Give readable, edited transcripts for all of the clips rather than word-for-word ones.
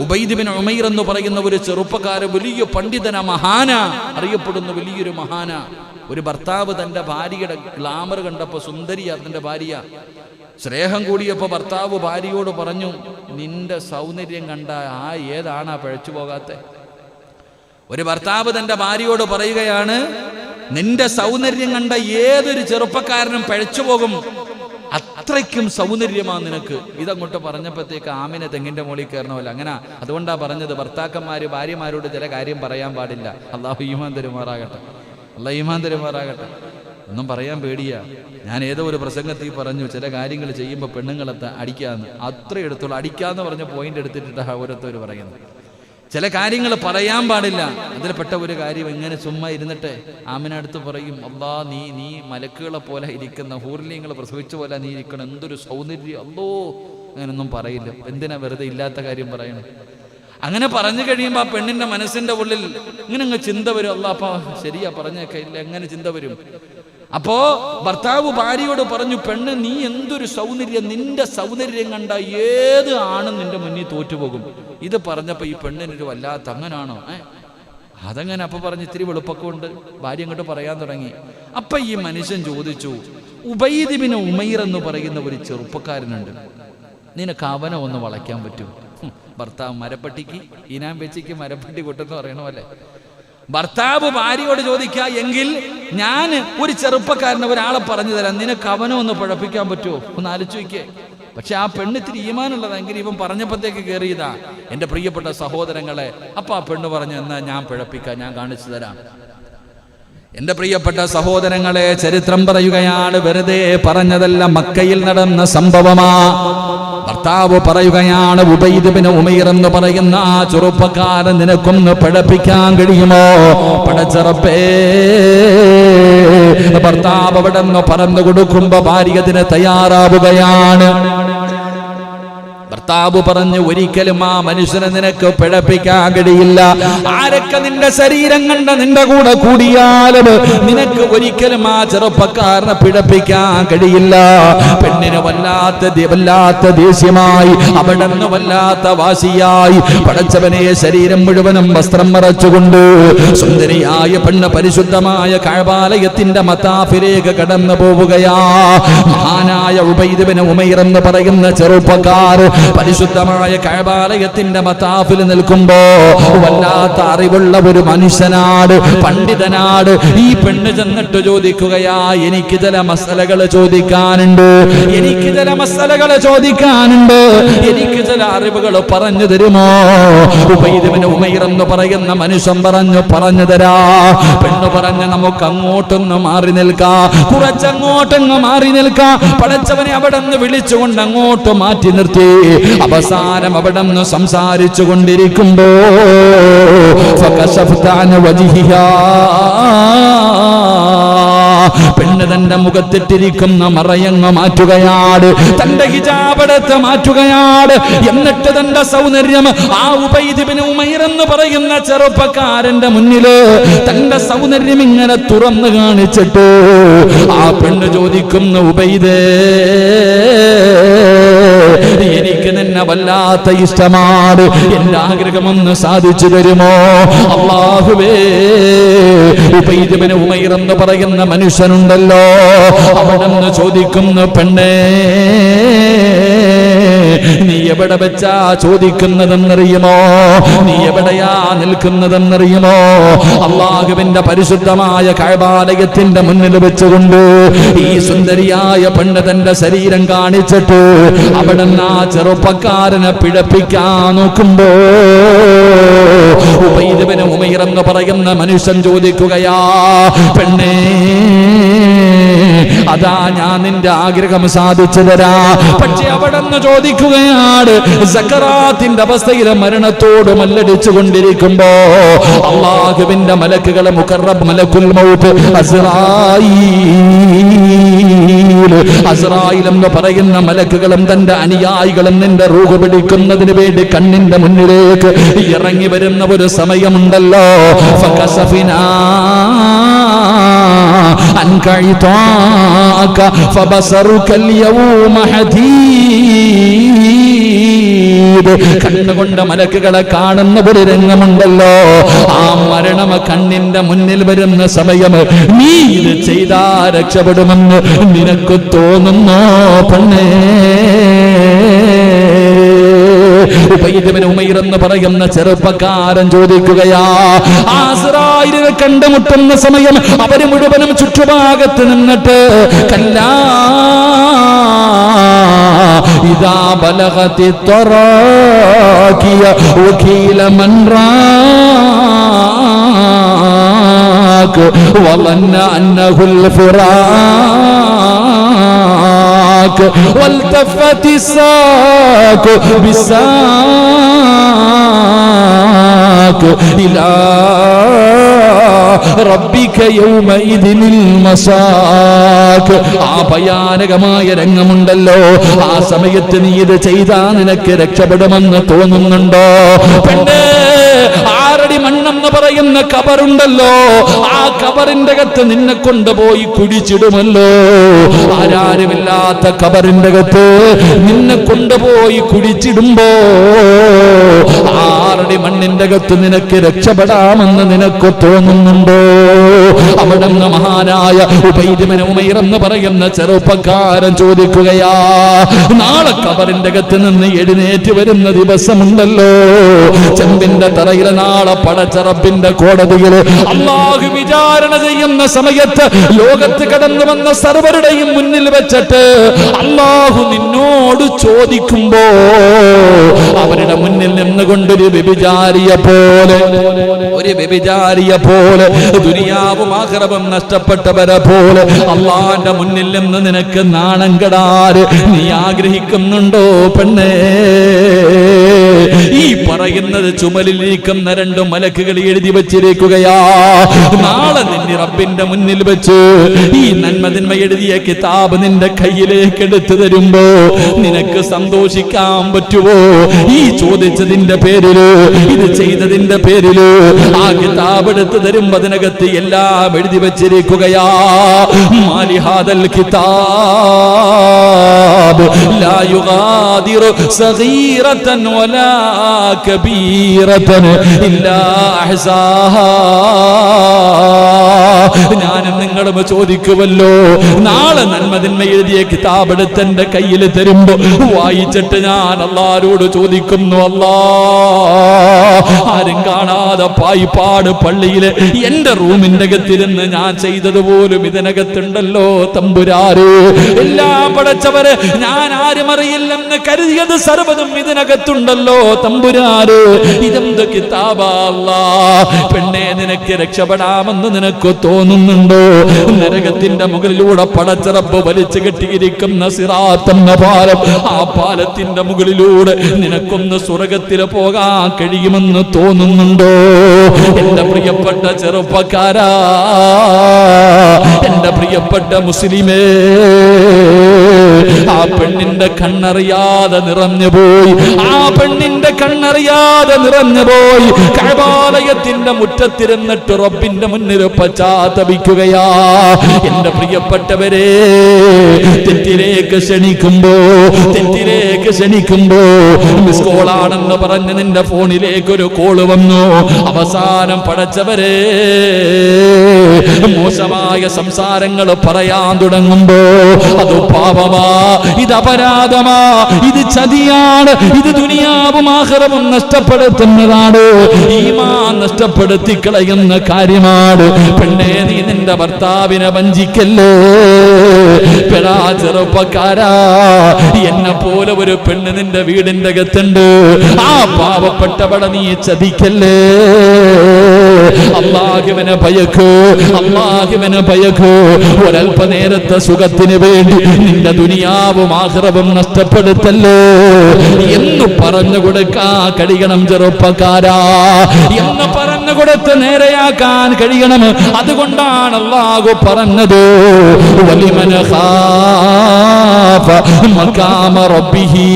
Ubaid bin Umair എന്ന് പറയുന്ന ഒരു ചെറുപ്പക്കാരൻ, വലിയ പണ്ഡിതന, മഹാന, അറിയപ്പെടുന്ന വലിയൊരു മഹാന. ഒരു ഭർത്താവ് തന്റെ ഭാര്യയുടെ ഗ്ലാമർ കണ്ടപ്പോ, സുന്ദരിയാ തന്റെ ഭാര്യ, സ്നേഹം കൂടിയപ്പോ ഭർത്താവ് ഭാര്യയോട് പറഞ്ഞു, നിന്റെ സൗന്ദര്യം കണ്ട ഏതാണാ പിഴച്ചു പോകാത്തെ? ഒരു ഭർത്താവ് തന്റെ ഭാര്യയോട് പറയുകയാണ്, നിന്റെ സൗന്ദര്യം കണ്ട ഏതൊരു ചെറുപ്പക്കാരനും പിഴച്ചു പോകും, അത്രയ്ക്കും സൗന്ദര്യമാ നിനക്ക്. ഇതങ്ങോട്ട് പറഞ്ഞപ്പോഴത്തേക്ക് ആമിനെ തെങ്ങിന്റെ മുകളിൽ കയറണമല്ല. അങ്ങനെ അതുകൊണ്ടാ പറഞ്ഞത്, ഭർത്താക്കന്മാര് ഭാര്യമാരോട് ചില കാര്യം പറയാൻ പാടില്ല. അള്ളാഹു ഈമാൻ തരുമാറാകട്ടെ, അള്ളാഹു ഈമാൻ തരുമാറാകട്ടെ. ഒന്നും പറയാൻ പേടിയാ. ഞാൻ ഏതോ ഒരു പ്രസംഗത്തിൽ പറഞ്ഞു, ചില കാര്യങ്ങൾ ചെയ്യുമ്പോൾ പെണ്ണുങ്ങളെ അടിക്കാന്ന്. അത്ര എടുത്തോളൂ, അടിക്കാന്ന് പറഞ്ഞ പോയിന്റ് എടുത്തിട്ടാ ഓരോരുത്തർ പറയുന്നത്. ചില കാര്യങ്ങൾ പറയാൻ പാടില്ല. അതിൽപ്പെട്ട ഒരു കാര്യം, ഇങ്ങനെ ചുമ്മാ ഇരുന്നിട്ട് ആമിനടുത്ത് പറയും, അല്ലാ നീ മലക്കുകളെ പോലെ ഇരിക്കുന്ന, ഹൂർലിങ്ങളെ പ്രസവിച്ച പോലെ നീ ഇരിക്കണം, എന്തൊരു സൗന്ദര്യം, അല്ലോ. അങ്ങനൊന്നും പറയില്ല. എന്തിനാ വെറുതെ ഇല്ലാത്ത കാര്യം പറയണം? അങ്ങനെ പറഞ്ഞു കഴിയുമ്പോൾ ആ പെണ്ണിന്റെ മനസ്സിന്റെ ഉള്ളിൽ ഇങ്ങനെ അങ്ങ് ചിന്ത വരും, അല്ലാ അപ്പാ ശരിയാ പറഞ്ഞേക്ക, ഇല്ല എങ്ങനെ ചിന്ത വരും. അപ്പോ ഭർത്താവ് ഭാര്യയോട് പറഞ്ഞു, പെണ്ണ് നീ എന്തൊരു സൗന്ദര്യം, നിന്റെ സൗന്ദര്യം കണ്ട ഏത് ആണും നിന്റെ മുന്നിൽ തോറ്റുപോകും. ഇത് പറഞ്ഞപ്പോ ഈ പെണ്ണിനൊരു വല്ലാത്ത, അങ്ങനാണോ അതങ്ങനെ. അപ്പൊ പറഞ്ഞ് ഇത്തിരി വെളുപ്പൊക്കെ ഉണ്ട്. ഭാര്യ അങ്ങോട്ട് പറയാൻ തുടങ്ങി. അപ്പൊ ഈ മനുഷ്യൻ ചോദിച്ചു, ഉബൈദ് ബിൻ ഉമൈർ എന്ന് പറയുന്ന ഒരു ചെറുപ്പക്കാരനുണ്ട്, നിനക്ക് അവനെ ഒന്ന് വളയ്ക്കാൻ പറ്റുമോ? ഭർത്താവ് മരപ്പട്ടിക്ക് ഈനാൻ വെച്ചിക്ക് മരപ്പട്ടി കൊട്ടെന്ന് പറയണമല്ലേ. ഭർത്താവ് ഭാര്യയോട് ചോദിക്കുക, എങ്കിൽ ഞാൻ ഒരു ചെറുപ്പക്കാരനെ ഒരാളെ പറഞ്ഞു തരാം, നിനക്ക് അവനെ ഒന്ന് പഴപ്പിക്കാൻ പറ്റുമോ? ഒന്ന് ആലോചിച്ച് വയ്ക്കേ. പക്ഷെ ആ പെണ്ണിത്തിരി ഈമാനുള്ളതെങ്കിൽ ഇവൻ പറഞ്ഞപ്പോഴത്തേക്ക് കയറിയതാ. എൻ്റെ പ്രിയപ്പെട്ട സഹോദരങ്ങളെ, അപ്പൊ ആ പെണ്ണ് പറഞ്ഞു, എന്നാ ഞാൻ പിഴപ്പിക്കാം, ഞാൻ കാണിച്ചു തരാം. എന്റെ പ്രിയപ്പെട്ട സഹോദരങ്ങളെ, ചരിത്രം പറയുകയാണ്, വെറുതെ പറഞ്ഞതല്ല, മക്കയിൽ നടന്ന സംഭവമാ. ഭർത്താവ് പറയുകയാണ്, ഉബൈദ് ബിൻ ഉമൈർ എന്ന് പറയുന്ന ആ ചെറുപ്പക്കാരൻ നിനക്കൊന്ന് പിഴപ്പിക്കാൻ കഴിയുമോ? പടച്ചറപ്പേ. ഭർത്താവ് അവിടെ നിന്ന് പറഞ്ഞു കൊടുക്കുമ്പോ ഭാര്യ അതിന് തയ്യാറാവുകയാണ്. ഭർത്താവ് പറഞ്ഞു, ഒരിക്കലും ആ മനുഷ്യനെ നിനക്ക് പിഴപ്പിക്കാൻ കഴിയില്ല. ആരൊക്കെ നിന്റെ ശരീരം കണ്ട നിന്റെ കൂടെ കൂടിയാലും നിനക്ക് ഒരിക്കലും ആ ചെറുപ്പക്കാരനെ പിഴപ്പിക്കാൻ കഴിയില്ല. പെണ്ണിന് വല്ലാത്ത ദേഷ്യമായി, അവിടെ നിന്ന് വല്ലാത്ത വാശിയായി. പടച്ചവനെ ശരീരം മുഴുവനും വസ്ത്രം മറച്ചുകൊണ്ട് സുന്ദരിയായ പെണ്ണ് പരിശുദ്ധമായ കഅബാലയത്തിന്റെ മതാഫിലേക്ക് കടന്നു പോവുകയാ. മഹാനായ ഉബൈദ് ബിൻ ഉമൈർ എന്ന് പറയുന്ന ചെറുപ്പക്കാർ പരിശുദ്ധമായ കഅബാലയത്തിന്റെ മതാഫിൽ നിൽക്കുമ്പോ വല്ലാത്ത അറിവുള്ള ഒരു മനുഷ്യനാട്, പണ്ഡിതനാട്. ഈ പെണ്ണ് ചെന്നിട്ട് ചോദിക്കുകയാ, എനിക്ക് ചില മസലകൾ ചോദിക്കാനുണ്ട്, എനിക്ക് ചില അറിവുകൾ പറഞ്ഞു തരുമോ? ഉബൈദ് ബിൻ ഉമൈർ എന്ന് പറയുന്ന മനുഷ്യൻ പറഞ്ഞു തരാ. പെണ്ണ് പറഞ്ഞു, നമുക്ക് അങ്ങോട്ടൊന്ന് മാറി നിൽക്കാം, കുറച്ചങ്ങോട്ടങ്ങ് മാറി നിൽക്കാം. പടച്ചവനെ അവിടെ നിന്ന് വിളിച്ചുകൊണ്ട് അങ്ങോട്ട് മാറ്റി നിർത്തി. അവസാനം അവിടെ നിന്ന് സംസാരിച്ചു കൊണ്ടിരിക്കുമ്പോ പെണ്ണ് തന്റെ മുഖത്തിട്ടിരിക്കുന്ന മറയങ്ങ് മാറ്റുകയാണ്, തന്റെ ഹിജാബെടുത്ത് മാറ്റുകയാണ്. എന്നിട്ട് തന്റെ സൗന്ദര്യം ആ ഉബൈദ് ബിൻ ഉമൈർ എന്ന് പറയുന്ന ചെറുപ്പക്കാരന്റെ മുന്നില് തന്റെ സൗന്ദര്യം ഇങ്ങനെ തുറന്നു കാണിച്ചിട്ട് ആ പെണ്ണ് ചോദിക്കുന്നു, ഉബൈദേ, എനിക്ക് നിന്നെ വല്ലാത്ത ഇഷ്ടമാണ്, എന്റെ ആഗ്രഹമൊന്ന് സാധിച്ചു തരുമോ? അല്ലാഹുവേ. ഉബൈദ് ബിൻ ഉമൈർ എന്ന് പറയുന്ന മനുഷ്യനുണ്ടല്ലോ, അവിടെ നിന്ന് ചോദിക്കുന്നു, പെണ്ണേ, നീ എവിടെ വെച്ചാ ചോദിക്കുന്നതെന്നറിയുമോ? നീ എവിടെയാ നിൽക്കുന്നതെന്നറിയുമോ? അല്ലാഹുവിന്റെ പരിശുദ്ധമായ കഅബാലയത്തിന്റെ മുന്നിൽ വെച്ചുകൊണ്ട് ഈ സുന്ദരിയായ പെണ്ണ് തന്റെ ശരീരം കാണിച്ചിട്ട് അവിടെ ആ ചെറുപ്പക്കാരനെ പിഴപ്പിക്കാൻ നോക്കുമ്പോ ഉബൈദ് ബിൻ ഉമൈർ എന്ന് പറയുന്ന മനുഷ്യൻ ചോദിക്കുകയാ, പെണ്ണേ, അതാ ഞാൻ നിന്റെ ആഗ്രഹം സാധിച്ചു തരാ. പക്ഷെ അവിടെ നിന്ന് ചോദിക്കുകയാണ്, സക്കറാത്തിന്റെ അവസ്ഥയിൽ മരണത്തോട് മല്ലടിച്ചു കൊണ്ടിരിക്കുമ്പോ അല്ലാഹുവിന്റെ മലക്കുകളെ മുഖറബ് മലക്കുൽ മൗത്ത് അസ്റായീൽ എന്ന് പറയുന്ന മലക്കുകളും തന്റെ അനുയായികളും നിന്റെ റൂഹ് പിടിക്കുന്നതിന് വേണ്ടി കണ്ണിന്റെ മുന്നിലേക്ക് ഇറങ്ങി വരുന്ന ഒരു സമയമുണ്ടല്ലോ. ഫകസഫിനാ അൻക ഇതാക ഫബസറുക അൽയൗമ ഹദീദ്. കണ്ണുകൊണ്ട് മലക്കുകളെ കാണുന്ന ഒരു രംഗമുണ്ടല്ലോ, ആ മരണം കണ്ണിന്റെ മുന്നിൽ വരുന്ന സമയം നീ ഇത് ചെയ്താ രക്ഷപ്പെടുമെന്ന് നിനക്ക് തോന്നുന്നോ പെണ്ണേ? ഉമൈർ എന്ന് പറയുന്ന ചെറുപ്പക്കാരൻ ചോദിക്കുകയാ, അസ്റായിലിനെ കണ്ടുമുട്ടുന്ന സമയം അവര് മുഴുവനും ചുറ്റുഭാഗത്ത് നിന്നിട്ട് കല്ലാ ഇദാ ബലഗതി തറാകിയ വകീല മൻ റാക് വളന്ന അന്നഹുൽ ഫിറാക് വൽതഫതി സാക് ബിസാക് ഇലാ റബ്ബിക യൗമഇദിനിൽ മസാക്. ആ ഭയാനകമായ രംഗമുണ്ടല്ലോ, ആ സമയത്ത് നീ ഇത് ചെയ്താ നിനക്ക് രക്ഷപ്പെടുമെന്ന് തോന്നുന്നുണ്ടോ പെണ്ണേ? 6 അടി മണ്ണെന്ന് പറയുന്ന കബറുണ്ടല്ലോ, ആ കബറിന്റെ അകത്ത് നിന്നെ കൊണ്ടുപോയി കുടിച്ചിടുമല്ലോ. ആരാരുമില്ലാത്ത കബറിന്റെ അകത്ത് നിന്നെ കൊണ്ടുപോയി കുടിച്ചിടുമ്പോ 6 അടി മണ്ണിന്റെ അകത്ത് നിനക്ക് രക്ഷപ്പെടാമെന്ന് നിനക്ക് തോന്നുന്നുണ്ടോ? അവിടെ നിന്ന് മഹാനായ ഉമൈർ എന്ന് പറയുന്ന ചെറുപ്പക്കാരൻ ചോദിക്കുകയാ, നാളെ കബറിന്റെ അകത്ത് നിന്ന് എഴുന്നേറ്റ് വരുന്ന ദിവസമുണ്ടല്ലോ, ചെമ്പിന്റെ തറയിലെ നാളെ പടച്ചറപ്പിന്റെ കോടതിയിൽ അല്ലാഹു വിചാരണ ചെയ്യുന്ന സമയത്ത് ലോകത്ത് കടന്നു വന്ന സർവരുടെയും മുന്നിൽ വെച്ചിട്ട് അല്ലാഹു നിന്നോട് ചോദിക്കുമ്പോ അവരുടെ മുന്നിൽ നിന്നുകൊണ്ടൊരു വ്യഭിചാരിയെ പോലെ ദുനിയാവും ആഖിറവും നഷ്ടപ്പെട്ടവരെ പോലെ അല്ലാഹുവിന്റെ മുന്നിൽ നിന്ന് നിനക്ക് നാണം കെടാറ് നീ ആഗ്രഹിക്കുന്നുണ്ടോ പെണ്ണേ? ഈ പറയുന്നത് ചുമലിലിരിക്കുന്ന 2 മലക്കുകൾ എഴുതി വച്ചിരിക്കുകയാ. നാളെ നിന്നെ റബ്ബിന്റെ മുന്നിൽ വെച്ച് ഈ നന്മതിന്മ എഴുതിയ കിതാബ് നിന്റെ കയ്യിലേക്ക് എടുത്തു തരുമ്പോ നിനക്ക് സന്തോഷിക്കാൻ പറ്റുമോ? ഈ ചോദിച്ചതിന്റെ പേരില്, ഇത് ചെയ്തതിന്റെ പേരില് ആ കിതാബ് എടുത്തു തരുമ്പോ അതിനകത്ത് എല്ലാം എഴുതി വച്ചിരിക്കുകയാ. മാലിഹാദൽ കിതാബ് ലാ യുഗാദിറു സഗീറതൻ വലാ കബീറതൻ ഇല്ലാ അഹ്സാഹാ. ഞാനും നിങ്ങളും ചോദിക്കുമല്ലോ, നാളെ നന്മതിന്മ എഴുതിയ കിതാബ് എടുത്ത് എന്റെ കയ്യിൽ തരുമ്പോ വായിച്ചിട്ട് ഞാൻ അല്ലാഹുവോട് ചോദിക്കുന്നു, അല്ലാ ആരും കാണാതെ പായിപ്പാട് പള്ളിയിലെ എന്റെ റൂമിന്റെ അകത്തിരുന്ന് ഞാൻ ചെയ്തതുപോലും ഇതിനകത്തുണ്ടല്ലോ തമ്പുരാര്. എല്ലാം പടച്ചവര് ഞാൻ ആരും അറിയില്ലെന്ന് കരുതിയത് സർവ്വതും ഇതിനകത്തുണ്ടല്ലോ തമ്പുരാര്. ഇതെന്ത് കിതാബാ അല്ലാ? പെണ്ണെ, നിനക്ക് രക്ഷപ്പെടാമെന്ന് നിനക്ക് തോന്നുന്നുണ്ടോ? നരകത്തിന്റെ മുകളിലൂടെ പടച്ചറപ്പ് വലിച്ചു കെട്ടിയിരിക്കുന്ന സിറാത്ത് എന്ന പാലം, ആ പാലത്തിന്റെ മുകളിലൂടെ നിനക്കൊന്ന് സ്വർഗത്തിൽ പോകാൻ കഴിയുമെന്ന് തോന്നുന്നുണ്ടോ? എന്റെ പ്രിയപ്പെട്ട ചെറുപ്പക്കാരാ, എന്റെ പ്രിയപ്പെട്ട മുസ്ലിമേ, ആ പെണ്ണിന്റെ കണ്ണറിയാതെ നിറഞ്ഞുപോയി, ആ പെണ്ണിന്റെ കണ്ണറിയാതെ നിറഞ്ഞുപോയി. കഅബാലയത്തിന്റെ മുറ്റത്തിരുന്നിട്ട് റബ്ബിന്റെ മുന്നിൽ പശ്ചാത്തപിക്കുകയാ. എന്റെ പ്രിയപ്പെട്ടവരെ, തെറ്റിലേക്ക് ക്ഷണിക്കുമ്പോ മിസ് കോളാണെന്ന് പറഞ്ഞ് നിന്റെ ഫോണിലേക്ക് ഒരു കോള് വന്നു. അവസാനം പടച്ചവരെ മോശമായ സംസാരങ്ങൾ പറയാൻ തുടങ്ങുമ്പോ അത് പാപമാ, ഇത് അപരാധമാ, ഇത് ചതിയാണ്, ഇത് ദുനിയാവും ആഖിറവും നഷ്ടപ്പെടുത്തുന്നതാണ്, ഈമാൻ നഷ്ടപ്പെടുത്തി കളയുന്ന കാര്യമാണ്. പെണ്ണേ, നീ നിന്റെ ഭർത്താവിനെ വഞ്ചിക്കല്ലേ. പെടാ ചെറുപ്പക്കാരാ, എന്നെ പോലെ ഒരു പെണ്ണ് നിന്റെ വീടിന്റെ അകത്തുണ്ട്, ആ പാവപ്പെട്ടവളെ നീ ചതിക്കല്ലേ. അല്ലാഹുവിനെ ഭയക്കൂ. ഒരൽപ്പനേരത്തെ സുഖത്തിന് വേണ്ടി നിന്റെ ദുനിയാവും ആഖിറവും നഷ്ടപ്പെടുത്തല്ലേ എന്ന് പറഞ്ഞു കൊടുക്കാൻ കഴിയണം ചെറുപ്പക്കാരാ, എന്ന് പറഞ്ഞു കൊടുത്ത് നേരെയാക്കാൻ കഴിയണം. അതുകൊണ്ടാണ് അല്ലാഹു പറഞ്ഞത്, വലിമൻ ഖാഫ മഖാമ റബ്ബിഹി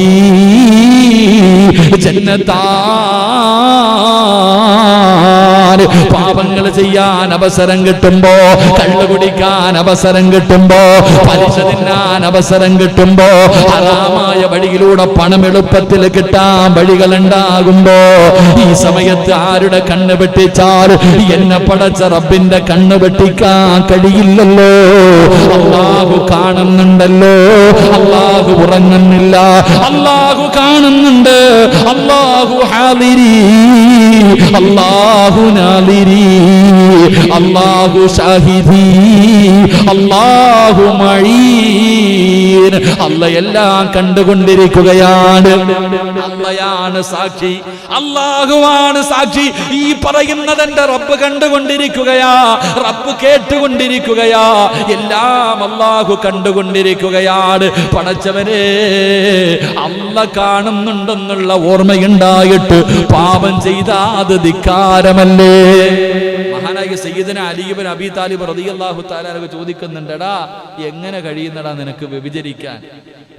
ജന്നതാൻ. കിട്ടിയാൽ, പാപങ്ങൾ ചെയ്യാൻ അവസരം കിട്ടുമ്പോ, കള്ളു കുടിക്കാൻ അവസരം കിട്ടുമ്പോ, പലിശ തിന്നാൻ അവസരം കിട്ടുമ്പോ, ഹറാമായ വഴിയിലൂടെ പണം എളുപ്പത്തിൽ കിട്ടാൻ വഴികളുണ്ടാകുമ്പോ, ഈ സമയത്ത് ആരുടെ കണ്ണ് വെട്ടിച്ചാൽ എന്നെ പടച്ച റബ്ബിന്റെ കണ്ണ് വെട്ടിക്കാൻ കഴിയില്ലല്ലോ. അല്ലാഹു കാണുന്നുണ്ടല്ലോ, അല്ലാഹു ഉറങ്ങുന്നില്ല, അല്ലാഹു കാണുന്നുണ്ട്, അല്ലാഹു ഹാദിരി, അല്ലാഹു നാദിരി, അല്ലാഹു ഷാഹിദി, അല്ലാഹു മഈൻ. അല്ലാഹ് എല്ലാം കണ്ടുകൊണ്ടിരിക്കുകയാണ്. അല്ലാഹയാണ് സാക്ഷി, അല്ലാഹുവാണ് സാക്ഷി. ഈ പറയുന്നത് എന്റെ റബ്ബ് കണ്ടുകൊണ്ടിരിക്കുകയാ, റബ്ബ് കേട്ടുകൊണ്ടിരിക്കുകയാ, എല്ലാം അല്ലാഹു കണ്ടുകൊണ്ടിരിക്കുകയാണ്. പടച്ചവനെ, അല്ലാഹ് കാണുന്നുണ്ടെന്നുള്ള ഓർമ്മയുണ്ടായിട്ട് പാപം ചെയ്താ അത് ധിക്കാരമല്ലേ? മഹാനായ സയ്യിദന അലി ഇബ്നു അബീ താലിബ് റളിയല്ലാഹു തആല അൻഹു ചോദിക്കുന്നുണ്ടെടാ, എങ്ങനെ കഴിയുന്നടാ നിനക്ക് വ്യഭിചരിക്കാൻ?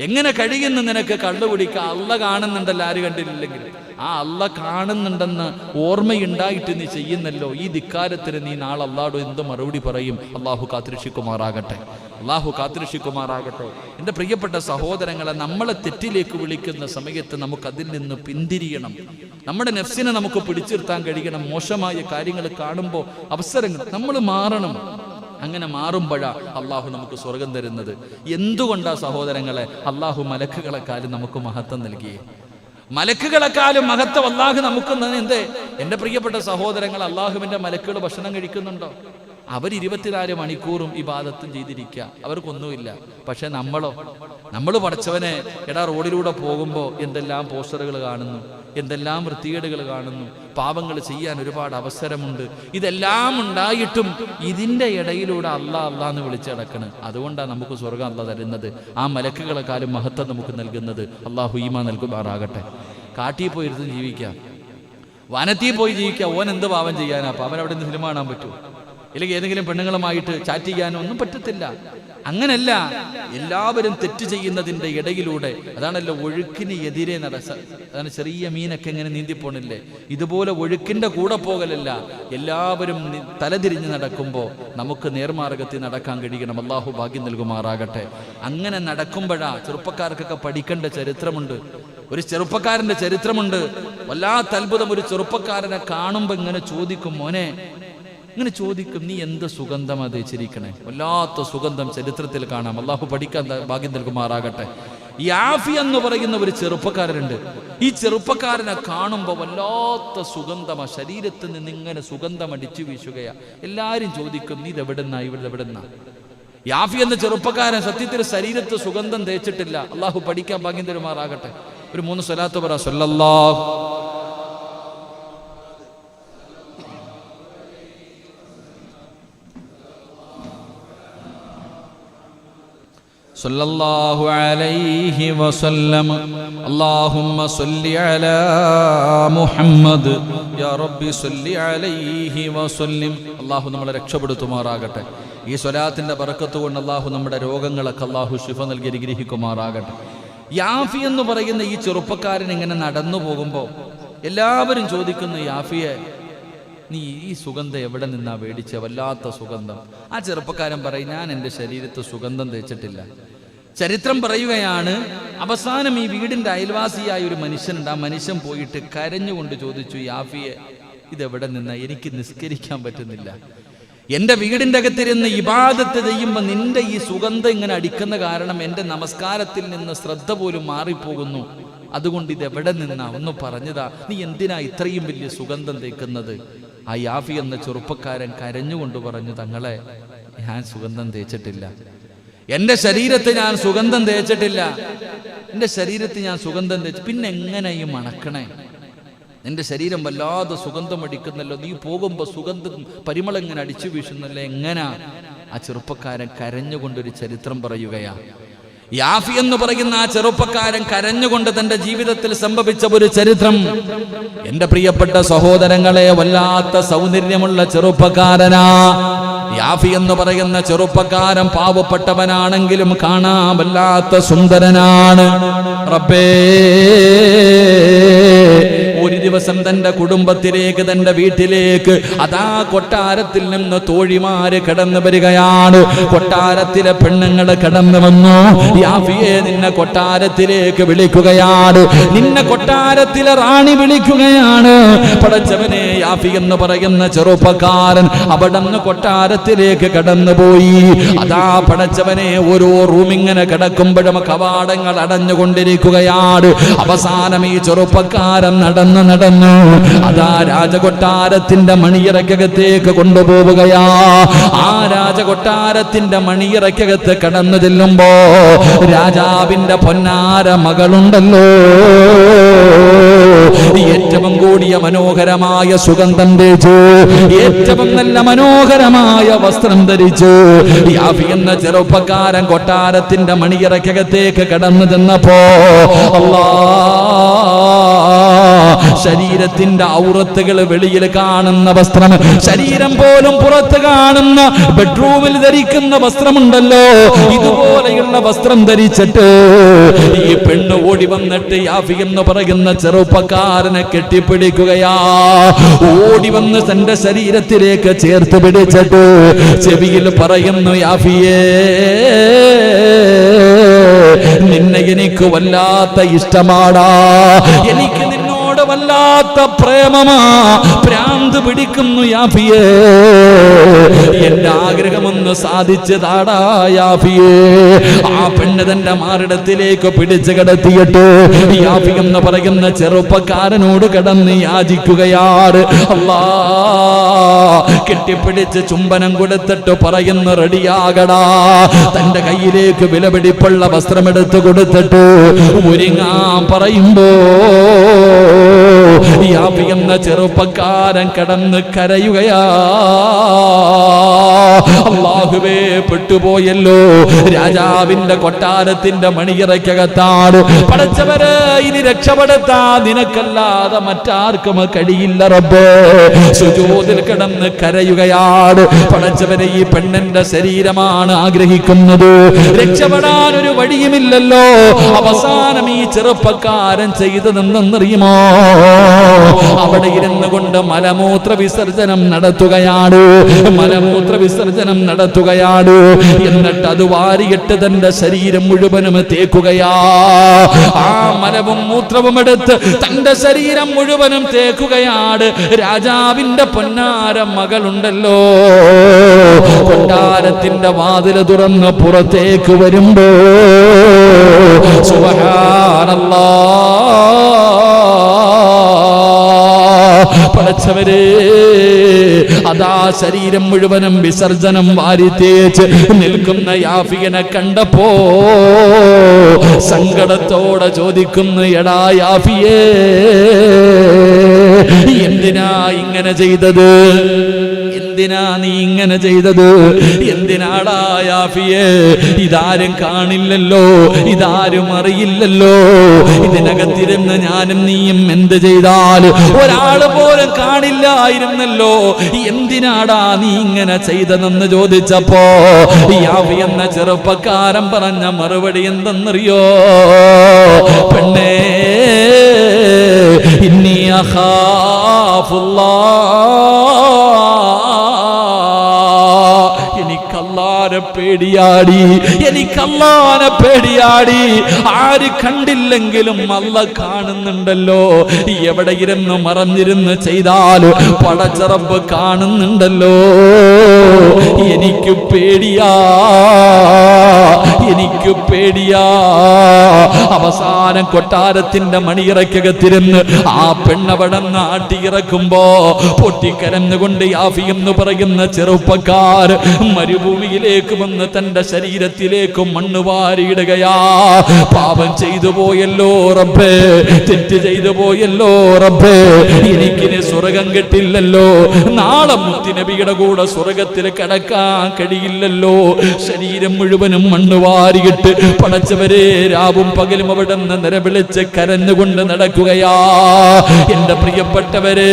എങ്ങനെ കഴിയുന്നു നിനക്ക് കള്ളുകുടിക്കാൻ? അല്ലാഹ് കാണുന്നുണ്ടല്ലോ, ആര് കണ്ടില്ലെങ്കിൽ. ആ അല്ലാഹ് കാണുന്നുണ്ടെന്ന് ഓർമ്മയുണ്ടായിട്ട് നീ ചെയ്യുന്നല്ലോ. ഈ ധിക്കാരത്തിന് നീ നാളെ അല്ലാഹുവോട് എന്ത് മറുപടി പറയും? അല്ലാഹു കാത്തുരക്ഷിക്കുമാറാകട്ടെ, അല്ലാഹു കാത്തുരക്ഷിക്കുമാറാകട്ടെ. എൻ്റെ പ്രിയപ്പെട്ട സഹോദരങ്ങളെ, നമ്മളെ തെറ്റിലേക്ക് വിളിക്കുന്ന സമയത്ത് നമുക്ക് അതിൽ നിന്ന് പിന്തിരിയണം. നമ്മുടെ നഫ്സിനെ നമുക്ക് പിടിച്ചിർത്താൻ കഴിയണം. മോശമായ കാര്യങ്ങൾ കാണുമ്പോൾ അവസരങ്ങൾ നമ്മൾ മാറണം. അങ്ങനെ മാറുമ്പോഴാ അള്ളാഹു നമുക്ക് സ്വർഗം തരുന്നത്. എന്തുകൊണ്ടാ സഹോദരങ്ങളെ? അള്ളാഹു മലക്കുകളെക്കാളും നമുക്ക് മഹത്വം നൽകിയേ. മലക്കുകളെക്കാളും മഹത്വം അള്ളാഹു നമുക്ക് എന്തേ? എൻ്റെ പ്രിയപ്പെട്ട സഹോദരങ്ങൾ, അള്ളാഹുവിൻ്റെ മലക്കുകൾ ഭക്ഷണം കഴിക്കുന്നുണ്ടോ? അവർ 24 മണിക്കൂറും ഇബാദത്തും ചെയ്തിരിക്കുക, അവർക്കൊന്നുമില്ല. പക്ഷെ നമ്മൾ പഠിച്ചവനെ, എടാ റോഡിലൂടെ പോകുമ്പോൾ എന്തെല്ലാം പോസ്റ്ററുകൾ കാണുന്നു, എന്തെല്ലാം വൃത്തികേടുകൾ കാണുന്നു, പാപങ്ങൾ ചെയ്യാൻ ഒരുപാട് അവസരമുണ്ട്. ഇതെല്ലാം ഉണ്ടായിട്ടും ഇതിൻ്റെ ഇടയിലൂടെ അല്ലാ എന്ന് വിളിച്ചടക്കണം. അതുകൊണ്ടാണ് നമുക്ക് സ്വർഗം അല്ലാഹ് തരുന്നത്. ആ മലക്കുകളെക്കാളും മഹത്വം നമുക്ക് നൽകുന്നത്. അല്ലാഹു ഈമാൻ നൽകുമാറാകട്ടെ. കാട്ടിൽ പോയിരുന്ന് ജീവിക്കാം, വനത്തിൽ പോയി ജീവിക്കാം. ഓൻ എന്ത് പാപം ചെയ്യാനാ? അവൻ അവിടെ നിന്ന് സിനിമ കാണാൻ പറ്റുമോ? അല്ലെങ്കിൽ ഏതെങ്കിലും പെണ്ണുങ്ങളുമായിട്ട് ചാറ്റ് ചെയ്യാനോ ഒന്നും പറ്റത്തില്ല. അങ്ങനല്ല, എല്ലാവരും തെറ്റ് ചെയ്യുന്നതിൻ്റെ ഇടയിലൂടെ, അതാണല്ലോ ഒഴുക്കിന് എതിരെ അതാണ് ചെറിയ മീനൊക്കെ ഇങ്ങനെ നീന്തിപ്പോണില്ലേ, ഇതുപോലെ ഒഴുക്കിൻ്റെ കൂടെ പോകലല്ല. എല്ലാവരും തലതിരിഞ്ഞ് നടക്കുമ്പോൾ നമുക്ക് നേർമാർഗത്തിൽ നടക്കാൻ കഴിയണം. അല്ലാഹു ഭാഗ്യം നൽകുമാറാകട്ടെ. അങ്ങനെ നടക്കുമ്പോഴാ ചെറുപ്പക്കാർക്കൊക്കെ പഠിക്കേണ്ട ചരിത്രമുണ്ട്. ഒരു ചെറുപ്പക്കാരൻ്റെ ചരിത്രമുണ്ട്. വല്ലാത്ത അത്ഭുതം. ഒരു ചെറുപ്പക്കാരനെ കാണുമ്പോൾ ഇങ്ങനെ ചോദിക്കും, മോനെ, ഇങ്ങനെ ചോദിക്കും, നീ എന്ത് സുഗന്ധമാണ് തേച്ചിരിക്കണേ? വല്ലാത്ത സുഗന്ധം ചരിത്രത്തിൽ കാണാം. അള്ളാഹു പഠിക്കാൻ ഭാഗ്യം നൽകുമാറാകട്ടെ. ഈ ആഫി എന്ന് പറയുന്ന ഒരു ചെറുപ്പക്കാരനുണ്ട്. ഈ ചെറുപ്പക്കാരനെ കാണുമ്പോൾ വല്ലാത്ത സുഗന്ധമാണ്, ശരീരത്തിൽ നിന്ന് ഇങ്ങനെ സുഗന്ധം അടിച്ചു വീശുകയാ. എല്ലാവരും ചോദിക്കും, നീ ഇതെവിടുന്നാ, ഇവിടെ എവിടുന്നാ? യാഫി എന്ന ചെറുപ്പക്കാരൻ സത്യത്തിൽ ശരീരത്ത് സുഗന്ധം തേച്ചിട്ടില്ല. അള്ളാഹു പഠിക്കാൻ ഭാഗ്യം തരുമാറാകട്ടെ. ഒരു 3 സ്വലാത്ത് പറ. സല്ലല്ലാഹു സല്ലല്ലാഹു അലൈഹി വസല്ലം. അല്ലാഹുമ്മ സ്വല്ലി അലാ മുഹമ്മദ് യാ റബ്ബി സ്വല്ലി അലൈഹി വസല്ലം. അല്ലാഹു നമ്മളെ രക്ഷപ്പെടുത്തുമാറാകട്ടെ. ഈ സ്വലാത്തിന്റെ ബറക്കത്ത് കൊണ്ട് അല്ലാഹു നമ്മുടെ രോഗങ്ങളൊക്കെ അല്ലാഹു ശിഫ നൽകി അനുഗ്രഹിക്കുമാറാകട്ടെ. യാഫി എന്ന് പറയുന്ന ഈ ചെറുപ്പക്കാരൻ ഇങ്ങനെ നടന്നു പോകുമ്പോൾ എല്ലാവരും ചോദിക്കുന്നു, യാഫിയെ, നീ ഈ സുഗന്ധം എവിടെ നിന്നാ മേടിച്ച? വല്ലാത്ത സുഗന്ധം. ആ ചെറുപ്പക്കാരൻ പറയും, ഞാൻ എൻ്റെ ശരീരത്ത് സുഗന്ധം തേച്ചിട്ടില്ല. ചരിത്രം പറയുകയാണ്, അവസാനം ഈ വീടിൻ്റെ അയൽവാസിയായ ഒരു മനുഷ്യനുണ്ട്. ആ മനുഷ്യൻ പോയിട്ട് കരഞ്ഞുകൊണ്ട് ചോദിച്ചു, യാഫിയെ, ഇതെവിടെ നിന്നാ? എനിക്ക് നിസ്കരിക്കാൻ പറ്റുന്നില്ല. എൻ്റെ വീടിൻ്റെ അകത്തിരുന്ന് ഇബാദത്ത് ചെയ്യുമ്പോൾ നിന്റെ ഈ സുഗന്ധം ഇങ്ങനെ അടിക്കുന്ന കാരണം എൻ്റെ നമസ്കാരത്തിൽ നിന്ന് ശ്രദ്ധ പോലും മാറിപ്പോകുന്നു. അതുകൊണ്ട് ഇതെവിടെ നിന്നാ? ഒന്ന് പറഞ്ഞതാ. നീ എന്തിനാ ഇത്രയും വലിയ സുഗന്ധം തേക്കുന്നത്? ആ യാഫി എന്ന ചെറുപ്പക്കാരൻ കരഞ്ഞുകൊണ്ട് പറഞ്ഞു, തങ്ങളെ, ഞാൻ സുഗന്ധം തേച്ചിട്ടില്ല. എൻ്റെ ശരീരത്തെ ഞാൻ സുഗന്ധം തേച്ചിട്ടില്ല. എൻ്റെ ശരീരത്തിൽ ഞാൻ സുഗന്ധം തേച്ച് പിന്നെ എങ്ങനെ ഈ മണക്കണേ? നിന്റെ ശരീരം വല്ലാതെ സുഗന്ധം അടിക്കുന്നല്ലോ, നീ പോകുമ്പോൾ സുഗന്ധം പരിമളം ഇങ്ങനെ അടിച്ചു വീശുന്നല്ലോ, എങ്ങനാ? ആ ചെറുപ്പക്കാരൻ കരഞ്ഞുകൊണ്ടൊരു ചരിത്രം പറയുകയാ. യാഫി എന്ന് പറയുന്ന ആ ചെറുപ്പക്കാരൻ കരഞ്ഞുകൊണ്ട് തന്റെ ജീവിതത്തിൽ സംഭവിച്ച ഒരു ചരിത്രം. എന്റെ പ്രിയപ്പെട്ട സഹോദരങ്ങളെ, വല്ലാത്ത സൗന്ദര്യമുള്ള ചെറുപ്പക്കാരനാ യാഫി എന്ന് പറയുന്ന ചെറുപ്പക്കാരൻ. പാവപ്പെട്ടവനാണെങ്കിലും കാണാൻ വല്ലാത്ത സുന്ദരനാണ്. റബ്ബേ, ഒരു ദിവസം തന്റെ കുടുംബത്തിലേക്ക്, തന്റെ വീട്ടിലേക്ക് അതാ കൊട്ടാരത്തിൽ നിന്ന് തോഴിമാര് കടന്നു വരികയാണ്. കൊട്ടാരത്തിലെ പെണ്ണുങ്ങൾ കടന്നു വന്നു. യാഫിയെ നിന്നെ കൊട്ടാരത്തിലേക്ക് വിളിക്കുകയാണ്, നിന്നെ കൊട്ടാരത്തിലെ റാണി വിളിക്കുകയാണ്. പടച്ചവനെ, യാഫി എന്ന് പറയുന്ന ചെറുപ്പക്കാരൻ അവിടെ നിന്ന് കൊട്ടാരത്തിലേക്ക് കടന്നുപോയി. അതാ പടച്ചവനെ, ഓരോ റൂമിങ്ങനെ കിടക്കുമ്പോഴും കവാടങ്ങൾ അടഞ്ഞുകൊണ്ടിരിക്കുകയാണ്. അവസാനം ഈ ചെറുപ്പക്കാരൻ നടന്നു അതാ രാജകൊട്ടാരത്തിന്റെ മണിയറക്കകത്തേക്ക് കൊണ്ടുപോവുകയാ. ആ രാജകൊട്ടാരത്തിന്റെ മണിയറക്കകത്ത് കടന്നു ചെല്ലുമ്പോ രാജാവിന്റെ പൊന്നാര മകളുണ്ടല്ലോ, ഏറ്റവും കൂടിയ മനോഹരമായ സുഗന്ധം ധരിച്ചു, ഏറ്റവും നല്ല മനോഹരമായ വസ്ത്രം ധരിച്ചു. യാഫി എന്ന ചെറുപ്പക്കാരൻ കൊട്ടാരത്തിന്റെ മണിയറക്കകത്തേക്ക് കടന്നു ചെന്നപ്പോ ശരീരത്തിന്റെ ഔറത്തുകൾ വെളിയിൽ കാണുന്ന വസ്ത്രം, ശരീരം പോലും പുറത്ത് കാണുന്ന ബെഡ്റൂമിൽ ധരിക്കുന്ന വസ്ത്രമുണ്ടല്ലോ, ഇതുപോലെയുള്ള വസ്ത്രം ധരിച്ചിട്ട് ഈ പെണ്ണ് ഓടി വന്നിട്ട് യാഫി എന്ന് പറയുന്ന ചെറുപ്പക്കാരനെ കെട്ടിപ്പിടിക്കുകയാ. ഓടി വന്ന് തന്റെ ശരീരത്തിലേക്ക് ചേർത്ത് പിടിച്ചിട്ട് ചെവിയിൽ പറയുന്നു, യാഫിയേ, നിന്നെ എനിക്ക് വല്ലാത്ത ഇഷ്ടമാടാ, എനിക്ക് നിന്നോട് വല്ലാത്ത പ്രേമമാ, ഭ്രാന്ത് പിടിക്കുന്നു യാഫിയേ, എന്റെ ആഗ്രഹമൊന്ന് സാധിച്ചു താടാ യാഫിയേ. ആ പെണ്ണ് തന്റെ മാറിടത്തിലേക്ക് പിടിച്ചു കിടത്തിയിട്ട് യാഫി എന്ന് പറയുന്ന ചെറുപ്പക്കാരനോട് കിടന്ന് യാചിക്കുകയാണ്. അല്ലാ, കെട്ടിപ്പിടിച്ച് ചുംബനം കൊടുത്തിട്ട് പറയുന്നു, റെഡിയാകടാ. തന്റെ കയ്യിലേക്ക് വിലപിടിപ്പുള്ള വസ്ത്രമെടുത്ത് കൊടുത്തിട്ട് ഒരുങ്ങാൻ പറയുമ്പോ യാഫി എന്ന ചെറുപ്പക്കാരൻ കടന്ന് കരയുകയാ. അല്ലാഹുവേ, പെട്ടുപോയല്ലോ, രാജാവിന്റെ കൊട്ടാരത്തിന്റെ മണിയറയ്ക്കകത്താണ്. പടച്ചവരെ, ഇനി രക്ഷപ്പെടുത്താൻ നിനക്കല്ലാതെ മറ്റാർക്കും കഴിയില്ല റബ്ബേ. സുജൂദിൽ കിടന്ന് കരയുകയാണ്. പടച്ചവരെ, ഈ പെണ്ണിന്റെ ശരീരമാണ് ആഗ്രഹിക്കുന്നത്, രക്ഷപ്പെടാൻ ഒരു വഴിയുമില്ലല്ലോ. അവസാനം ഈ ചെറുപ്പക്കാരൻ ചെയ്തതെന്നറിയുമോ? അവിടെ ഇരുന്നു കൊണ്ട് മലമൂത്ര വിസർജനം നടത്തുകയാണ്, മലമൂത്ര വിസർജനം നടത്തുകയാണ്. എന്നിട്ട് അത് വാരിയിട്ട് തന്റെ ശരീരം മുഴുവനും തേക്കുകയാ. ആ മലവും മൂത്രവും എടുത്ത് തന്റെ ശരീരം മുഴുവനും തേക്കുകയാണ്. രാജാവിന്റെ പൊന്നാര മകളുണ്ടല്ലോ, കൊട്ടാരത്തിന്റെ വാതിൽ തുറന്ന് പുറത്തേക്ക് വരുമ്പോ സുബ്ഹാനല്ലാഹ്, പടച്ചവരെ, അതാ ശരീരം മുഴുവനും വിസർജനം വാരി തേച്ച് നിൽക്കുന്ന യാഫിയനെ കണ്ടപ്പോ സങ്കടത്തോടെ ചോദിക്കുന്നു, എടാ യാഫിയേ, എന്തിനാ ഇങ്ങനെ ചെയ്തത്? എന്തിനാ നീ ഇങ്ങനെ ചെയ്തത്? എന്തിനാടാ യാഫിയേ? ഇതാരും കാണില്ലല്ലോ, ഇതാരും അറിയില്ലല്ലോ. ഇതിനകത്തിരുന്ന് ഞാനും നീയും എന്ത് ചെയ്താൽ ഒരാള് പോലും കാണില്ലായിരുന്നല്ലോ. എന്തിനാടാ നീ ഇങ്ങനെ ചെയ്തതെന്ന് ചോദിച്ചപ്പോ യാഫി എന്ന ചെറുപ്പക്കാരൻ പറഞ്ഞ മറുപടി എന്തെന്നറിയോ? പെണ്ണേ, ഇന്നി എനിക്കല്ലാനെ പേടിയാടി, എനിക്കല്ലാനെ പേടിയാടി. ആര് കണ്ടില്ലെങ്കിലും അല്ല കാണുന്നുണ്ടല്ലോ. എവിടെ ഇരുന്ന് മറഞ്ഞിരുന്ന് ചെയ്താലും പടച്ചറപ്പ് കാണുന്നുണ്ടല്ലോ. എനിക്ക് പേടിയാ, എനിക്ക് പേടിയാ. അവസാനം കൊട്ടാരത്തിന്റെ മണിയറയ്ക്കകത്തിരുന്ന് ആ പെണ്ണവടന്ന് ആട്ടിയിറക്കുമ്പോ പൊട്ടിക്കരഞ്ഞുകൊണ്ട് യാഫി എന്ന് പറയുന്ന ചെറുപ്പക്കാർ മരുഭൂമിയിലേക്ക് വന്ന് തന്റെ ശരീരത്തിലേക്ക് മണ്ണ് വാരിയിടുകയാ. പാപം ചെയ്തു പോയല്ലോ റബ്ബേ, തെറ്റ് ചെയ്തു പോയല്ലോ റബ്ബേ, എനിക്കിനി സ്വർഗം കിട്ടില്ലല്ലോ, നാളെ മുത്തുനബിയുടെ കൂടെ സ്വർഗത്തിൽ കടക്കാൻ കഴിയില്ലല്ലോ. ശരീരം മുഴുവനും മണ്ണ് മണ്ണ് വാരിയിട്ട് പടച്ചവരെ രാവും പകലും അവിടെ നിന്ന് നിലവിളിച്ച് കരഞ്ഞുകൊണ്ട് നടക്കുകയാ. എന്റെ പ്രിയപ്പെട്ടവരെ,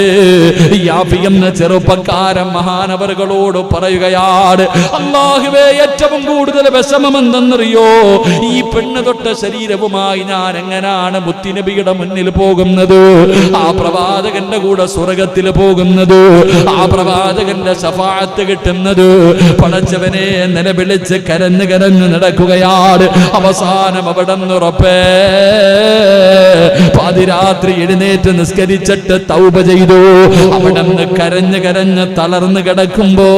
യാഫി എന്ന ചെറുപ്പക്കാരൻ മഹാനവറുകളോട് പറയുകയാണ്, അല്ലാഹുവേ, ഏറ്റവും കൂടുതൽ വിഷമമെന്തെന്നറിയോ? ഈ പെണ്ണ് തൊട്ട ശരീരവുമായി ഞാൻ എങ്ങനാണ് മുത്തുനബിയുടെ മുന്നിൽ പോകുന്നത്, ആ പ്രവാചകന്റെ കൂടെ സ്വർഗത്തിൽ പോകുന്നത്, ആ പ്രവാചകന്റെ ശഫാഅത്ത് കിട്ടുന്നത്? പടച്ചവനെ നിലവിളിച്ച് കരഞ്ഞു കരഞ്ഞു നടക്കുകയാണ്. അവസാനം അവിടെ ഉറപ്പേ പാതിരാത്രി എഴുന്നേറ്റ് നിസ്കരിച്ചിട്ട് തൗബ ചെയ്തു. അവിടെ കരഞ്ഞു കരഞ്ഞ് തളർന്നു കിടക്കുമ്പോ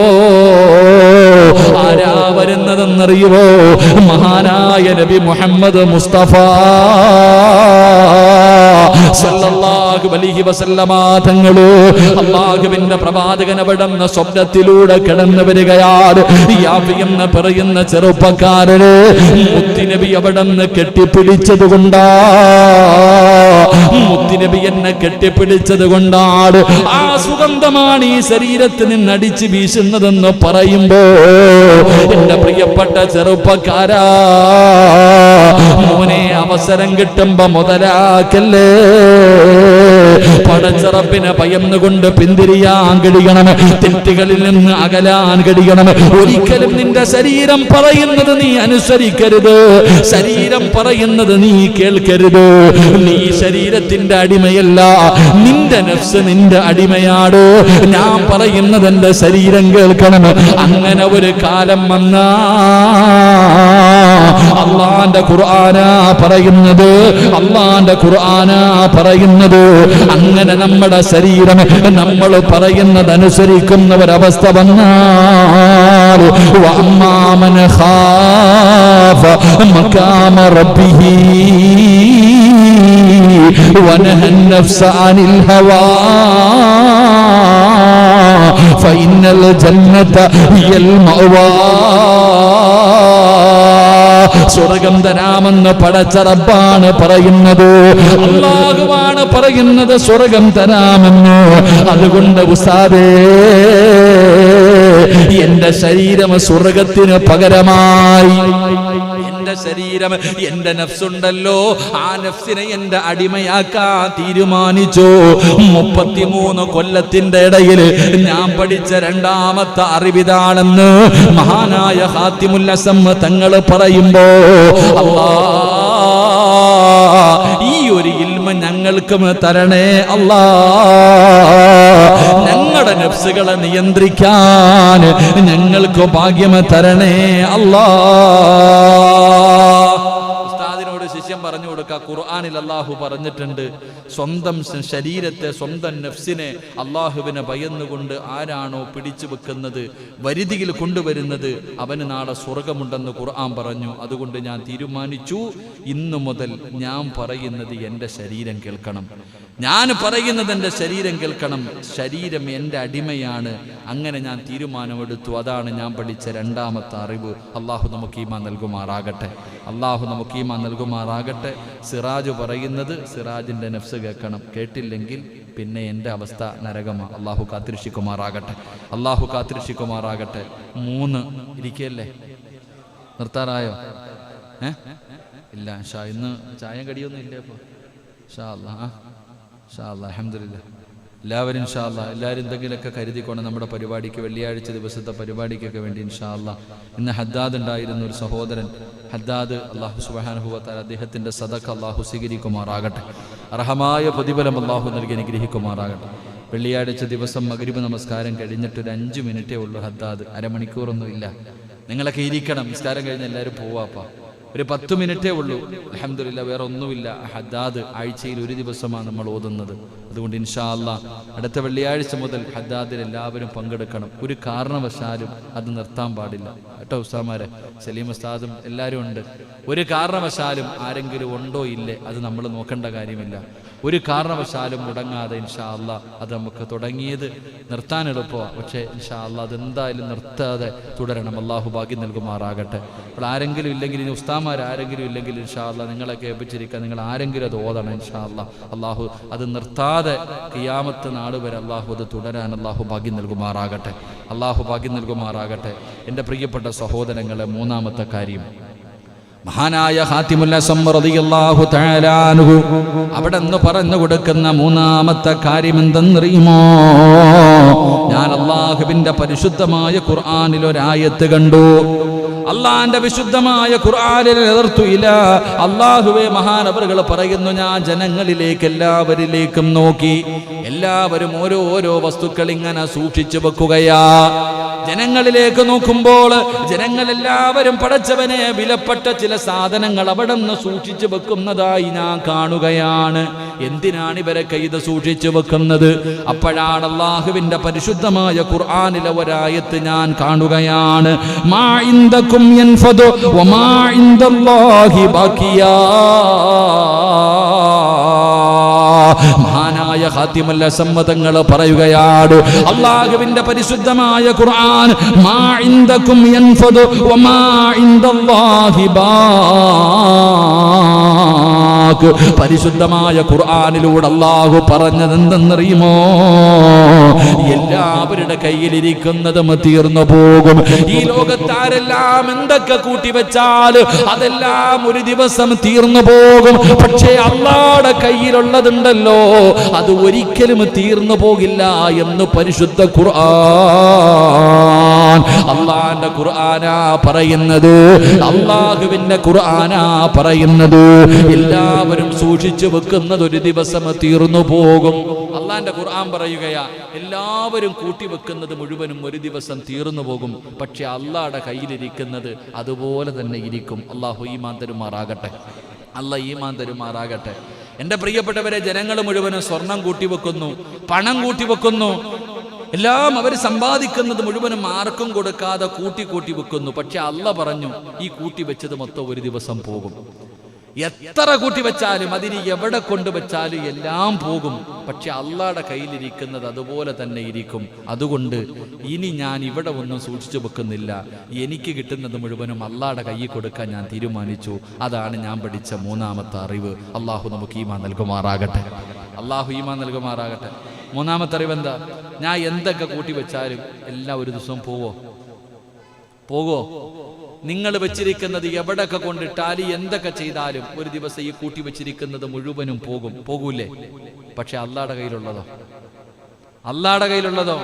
ആരാ വരുന്നതെന്നറിയുമോ? മഹാനായ നബി മുഹമ്മദ് മുസ്തഫ സല്ലല്ലാഹു അലൈഹി വസല്ലമ തങ്ങള്. അല്ലാഹുവിന്റെ പ്രവാചകൻ അവിടുന്ന് സ്വപ്നത്തിലൂടെ കടന്നു വരികയാണ്. യാഫി എന്ന് പറയുന്ന ചെറുപ്പക്കാരന് മുത്തുനബി അവിടുന്ന് കെട്ടിപ്പിടിച്ചത് കൊണ്ടാ, മുത്തുനബി എന്നെ കെട്ടിപ്പിടിച്ചത് കൊണ്ടാണ് ആ സുഗന്ധമാണ് ഈ ശരീരത്തിൽ നിന്ന് അടിച്ചു വീശുന്നതെന്ന് പറയുമ്പോ എന്റെ പ്രിയപ്പെട്ട ചെറുപ്പക്കാരാ, മോനെ, അവസരം കിട്ടുമ്പോ മുതലാക്കല്ലേ. പടച്ചറപ്പിനെ ഭയന്നുകൊണ്ട് പിന്തിരിയാൻ കഴിയണം, തെറ്റുകളിൽ നിന്ന് അകലാൻ കഴിയണം. ഒരിക്കലും നിന്റെ ശരീരം പറയുന്നത് നീ അനുസരിക്കരുത്, ശരീരം പറയുന്നത് നീ കേൾക്കരുത്. നീ ശരീരത്തിന്റെ അടിമയല്ല, നിന്റെ നഫ്സ് നിന്റെ അടിമയാണ്. ഞാൻ പറയുന്നത് എന്റെ ശരീരം കേൾക്കണം. അങ്ങനെ ഒരു കാലം വന്നാ അള്ളാന്റെ ഖുർആനാ പറയുന്നത്, അള്ളാന്റെ ഖുർആനാ പറയുന്നത്, അങ്ങനെ നമ്മുടെ ശരീരം നമ്മൾ പറയുന്നത് അനുസരിക്കുന്ന ഒരവസ്ഥ വന്നാൽ വഅമ്മാമൻ ഖാഫ മഖാമ റബ്ബിഹി വനഹൻ നഫ്സ അനിൽ ഹവാ ഫഇന്നൽ ജന്നത ഹിയൽ മഅവാ. സ്വർഗം തരാമെന്ന് പടച്ച റബ്ബാണ് പറയുന്നത്, അല്ലാഹുവാണ് പറയുന്നത് സ്വർഗം തരാമെന്ന്. അതുകൊണ്ട് ഉസ്താദേ, എന്റെ ശരീരം സ്വർഗത്തിന് പകരമായി എന്റെ ശരീരം, എന്റെ നഫ്സുണ്ടല്ലോ, ആ നഫ്സിനെ എന്റെ അടിമയാക്കാൻ തീരുമാനിച്ചു. 33 കൊല്ലത്തിന്റെ ഇടയിൽ ഞാൻ പഠിച്ച രണ്ടാമത്തെ അറിവിതാണെന്ന് മഹാനായ ഖാതിമുൽ അസം തങ്ങൾ പറയുമ്പോ, അല്ലാ, ഈ ഒരു ഇൽമ ഞങ്ങൾക്കും തരണേ അല്ലാ. ഞങ്ങളുടെ നഫ്സുകളെ നിയന്ത്രിക്കാൻ ഞങ്ങൾക്ക് ഭാഗ്യം തരണേ അല്ലാ. ഉസ്താദിനോട് ശിഷ്യം പറഞ്ഞു കൊടുക്കുക, ഖുർആനിൽ അല്ലാഹു പറഞ്ഞിട്ടുണ്ട്, സ്വന്തം ശരീരത്തെ, സ്വന്തം നഫ്സിനെ അല്ലാഹുവിനെ ഭയന്നുകൊണ്ട് ആരാണോ പിടിച്ചു വെക്കുന്നത്, വരുതിയിൽ കൊണ്ടുവരുന്നത്, അവന് നാളെ സ്വർഗമുണ്ടെന്ന് ഖുർആൻ പറഞ്ഞു. അതുകൊണ്ട് ഞാൻ തീരുമാനിച്ചു, ഇന്നു മുതൽ ഞാൻ പറയുന്നത് എൻ്റെ ശരീരം കേൾക്കണം, ഞാൻ പറയുന്നത് എൻ്റെ ശരീരം കേൾക്കണം, ശരീരം എൻ്റെ അടിമയാണ്. അങ്ങനെ ഞാൻ തീരുമാനമെടുത്തു. അതാണ് ഞാൻ പഠിച്ച രണ്ടാമത്തെ അറിവ്. അള്ളാഹു നമുക്ക് ഈമാൻ നൽകുമാറാകട്ടെ, അള്ളാഹു നമുക്ക് ഈമാൻ നൽകുമാറാകട്ടെ. സിറാജ് പറയുന്നത് സിറാജിൻ്റെ നഫ്സ് കേൾക്കണം, കേട്ടില്ലെങ്കിൽ പിന്നെ എൻ്റെ അവസ്ഥ നരകമാണ്. അള്ളാഹു കാത്തിരക്ഷിക്കുമാറാകട്ടെ, അള്ളാഹു കാത്തിരക്ഷിക്കുമാറാകട്ടെ. 3 ഇരിക്കല്ലേ? നിർത്താറായോ? ഇല്ല, ഇന്ന് ചായം കടിയൊന്നും ഇല്ലേ? ഇപ്പോൾ ഇൻഷാ അല്ലാഹ്, ഇൻഷാ അല്ലാഹ്, അൽഹംദുലില്ലാഹ്. എല്ലാവരും ഇൻഷാ അല്ലാഹ്, എല്ലാവരും എന്തെങ്കിലുമൊക്കെ കരുതിക്കൊണ്ട് നമ്മുടെ പരിപാടിക്ക്, വെള്ളിയാഴ്ച ദിവസത്തെ പരിപാടിക്കൊക്കെ വേണ്ടി ഇൻഷാ അല്ലാഹ്. ഇന്ന് ഹദ്ദാദ് ഉണ്ടായിരുന്ന ഒരു സഹോദരൻ, ഹദ്ദാദ്, അല്ലാഹു സുബ്ഹാനഹു വ തആല അദ്ദേഹത്തിൻ്റെ സദഖ അല്ലാഹു സ്വീകരിക്കുമാറാകട്ടെ, അർഹമായ പ്രതിഫലം അല്ലാഹു നൽകി അനുഗ്രഹിക്കുമാറാകട്ടെ. വെള്ളിയാഴ്ച ദിവസം മഗ്രിബ് നമസ്കാരം കഴിഞ്ഞിട്ടൊരു 5 മിനിറ്റേ ഉള്ളൂ ഹദ്ദാദ്, അരമണിക്കൂറൊന്നും ഇല്ല. നിങ്ങളൊക്കെ ഇരിക്കണം, നിസ്കാരം കഴിഞ്ഞ് എല്ലാവരും പോവാപ്പാ. ഒരു 10 മിനിറ്റേ ഉള്ളൂ. അൽഹംദുലില്ലാഹ്, വേറെ ഒന്നുമില്ല. ഹദ്ദാദ് ആഴ്ചയിൽ ഒരു ദിവസമാണ് നമ്മൾ ഓതുന്നത്. അതുകൊണ്ട് ഇൻഷാ അല്ലാഹ് അടുത്ത വെള്ളിയാഴ്ച മുതൽ ഹദ്ദാദിൽ എല്ലാവരും പങ്കെടുക്കണം. ഒരു കാരണവശാലും അത് നിർത്താൻ പാടില്ല കേട്ടോ. ഉസ്താമാരെ, സലീം ഉസ്താദും എല്ലാവരും ഉണ്ട്. ഒരു കാരണവശാലും ആരെങ്കിലും ഉണ്ടോ ഇല്ലേ അത് നമ്മൾ നോക്കേണ്ട കാര്യമില്ല. ഒരു കാരണവശാലും മുടങ്ങാതെ ഇൻഷാ അല്ലാഹ് അത് നമുക്ക് തുടങ്ങിയത് നിർത്താൻ എളുപ്പമാണ്. പക്ഷേ ഇൻഷാ അല്ലാഹ് അതെന്തായാലും നിർത്താതെ തുടരണം. അള്ളാഹു ഭാഗ്യം നൽകുമാറാകട്ടെ. അപ്പോൾ ആരെങ്കിലും ഇല്ലെങ്കിൽ, ഇനി ഉസ്താമാരാരെങ്കിലും ഇല്ലെങ്കിൽ ഇൻഷാ അല്ലാഹ് നിങ്ങളൊക്കെ ഏൽപ്പിച്ചിരിക്കുക, നിങ്ങൾ ആരെങ്കിലും അത് ഓതണം ഇൻഷാ അല്ലാഹ്. അള്ളാഹു അത് നിർത്താതെ ഖിയാമത്ത് നാൾ വരെ അള്ളാഹു അത് തുടരാൻ അള്ളാഹു ഭാഗ്യം നൽകുമാറാകട്ടെ, അള്ളാഹു ഭാഗ്യം നൽകുമാറാകട്ടെ. എൻ്റെ പ്രിയപ്പെട്ട സഹോദരങ്ങളെ, 3ാമത്തെ കാര്യം, മഹാനായ ഹാത്തിമുൽ അസം റളിയല്ലാഹു തആല അൻഹു അവിടെ നിന്ന് പറഞ്ഞു കൊടുക്കുന്ന മൂന്നാമത്തെ കാര്യം എന്തെന്നറിയുമോ? ഞാൻ അല്ലാഹുവിന്റെ പരിശുദ്ധമായ ഖുർആനിൽ ഒരായത്ത് കണ്ടു. അള്ളാന്റെ വിശുദ്ധമായ ഖുർആനിൽ അല്ലാഹുവേ, മഹാനവറുകൾ പറയുന്നു, ഞാൻ ജനങ്ങളിലേക്ക് എല്ലാവരിലേക്കും നോക്കി. എല്ലാവരും ഓരോ വസ്തുക്കൾ ഇങ്ങനെ സൂക്ഷിച്ചു വെക്കുകയാ. ജനങ്ങളിലേക്ക് നോക്കുമ്പോൾ ജനങ്ങളെല്ലാവരും പടച്ചവനെ വിലപ്പെട്ട ചില സാധനങ്ങൾ അവിടെ നിന്ന് സൂക്ഷിച്ചു വെക്കുന്നതായി ഞാൻ കാണുകയാണ്. എന്തിനാണ് ഇവരൊക്കെ ഇത് സൂക്ഷിച്ചു വെക്കുന്നത്? അപ്പോഴാണ് അല്ലാഹുവിന്റെ പരിശുദ്ധമായ ഖുർആനിലെ ഒരായത്ത് ഞാൻ കാണുകയാണ്. മാ ഇൻദകും യൻഫദു വമാ ഇൻദല്ലാഹി ബാഖിയാ. മഹാനായ ഖാതിമുൽ അസം തങ്ങൾ പറയുകയാണ്, അല്ലാഹുവിന്റെ പരിശുദ്ധമായ ഖുർആൻ മാ ഇൻദകും യൻഫദു വമാ ഇൻദല്ലാഹി ബാഖ്. പരിശുദ്ധമായ ഖുർആനിലൂടെ അല്ലാഹു പറഞ്ഞത് എന്തെന്നറിയുമോ? എല്ലാവരുടെ കയ്യിലിരിക്കുന്നതും തീർന്നു പോകും. ഈ ലോകത്താരെല്ലാം എന്തൊക്കെ കൂട്ടിവെച്ചാൽ അതെല്ലാം ഒരു ദിവസം തീർന്നു പോകും. പക്ഷേ അല്ലാഹുവിന്റെ കയ്യിലുള്ളതുണ്ടല്ലോ, അത് ഒരിക്കലും തീർന്നു പോകില്ല എന്ന് പരിശുദ്ധ ഖുർആൻ. അല്ലാഹുവിന്റെ ഖുർആനാ പറയുന്നത്, അല്ലാഹുവിന്റെ ഖുർആനാ പറയുന്നത്. എല്ലാവരും സൂക്ഷിച്ചു വെക്കുന്നത് ഒരു ദിവസം തീർന്നു പോകും. അല്ലാഹുവിന്റെ ഖുർആൻ പറയുകയാ, എല്ലാവരും കൂട്ടിവെക്കുന്നത് മുഴുവനും ഒരു ദിവസം തീർന്നു പോകും. പക്ഷെ അല്ലാഹുവിന്റെ കയ്യിലിരിക്കുന്നത് അതുപോലെ തന്നെ ഇരിക്കും. അല്ലാഹു ഈമാൻ തരുമാറാകട്ടെ. അല്ലാഹ് ഈമാൻ തരുമാറാകട്ടെ. എൻ്റെ പ്രിയപ്പെട്ടവരെ, ജനങ്ങൾ മുഴുവനും സ്വർണം കൂട്ടിവെക്കുന്നു, പണം കൂട്ടിവെക്കുന്നു, എല്ലാം അവർ സമ്പാദിക്കുന്നത് മുഴുവനും ആർക്കും കൊടുക്കാതെ കൂട്ടി വെക്കുന്നു. പക്ഷെ അല്ലാഹ് പറഞ്ഞു, ഈ കൂട്ടിവെച്ചത് മൊത്തം ഒരു ദിവസം പോകും. എത്ര കൂട്ടിവെച്ചാലും അതിന് എവിടെ കൊണ്ടുവച്ചാലും എല്ലാം പോകും. പക്ഷെ അല്ലാഹുവിന്റെ കയ്യിലിരിക്കുന്നത് അതുപോലെ തന്നെ ഇരിക്കും. അതുകൊണ്ട് ഇനി ഞാൻ ഇവിടെ ഒന്നും സൂക്ഷിച്ചു വെക്കുന്നില്ല. എനിക്ക് കിട്ടുന്നത് മുഴുവനും അല്ലാഹുവിന്റെ കയ്യിൽ കൊടുക്കാൻ ഞാൻ തീരുമാനിച്ചു. അതാണ് ഞാൻ പഠിച്ച മൂന്നാമത്തെ അറിവ്. അല്ലാഹു നമുക്ക് ഈമാൻ നൽകുമാറാകട്ടെ. അല്ലാഹു ഈമാൻ നൽകുമാറാകട്ടെ. മൂന്നാമത്തെ അറിവ് എന്താ? ഞാൻ എന്തൊക്കെ കൂട്ടിവെച്ചാലും എല്ലാം ഒരു ദിവസം പോവോ? നിങ്ങൾ വെച്ചിരിക്കുന്നത് എവിടെയൊക്കെ കൊണ്ടിട്ടാലും എന്തൊക്കെ ചെയ്താലും ഒരു ദിവസം ഈ കൂട്ടി വെച്ചിരിക്കുന്നത് മുഴുവനും പോകൂലേ? പക്ഷെ അല്ലാഹുവിന്റെ കയ്യിലുള്ളതോ?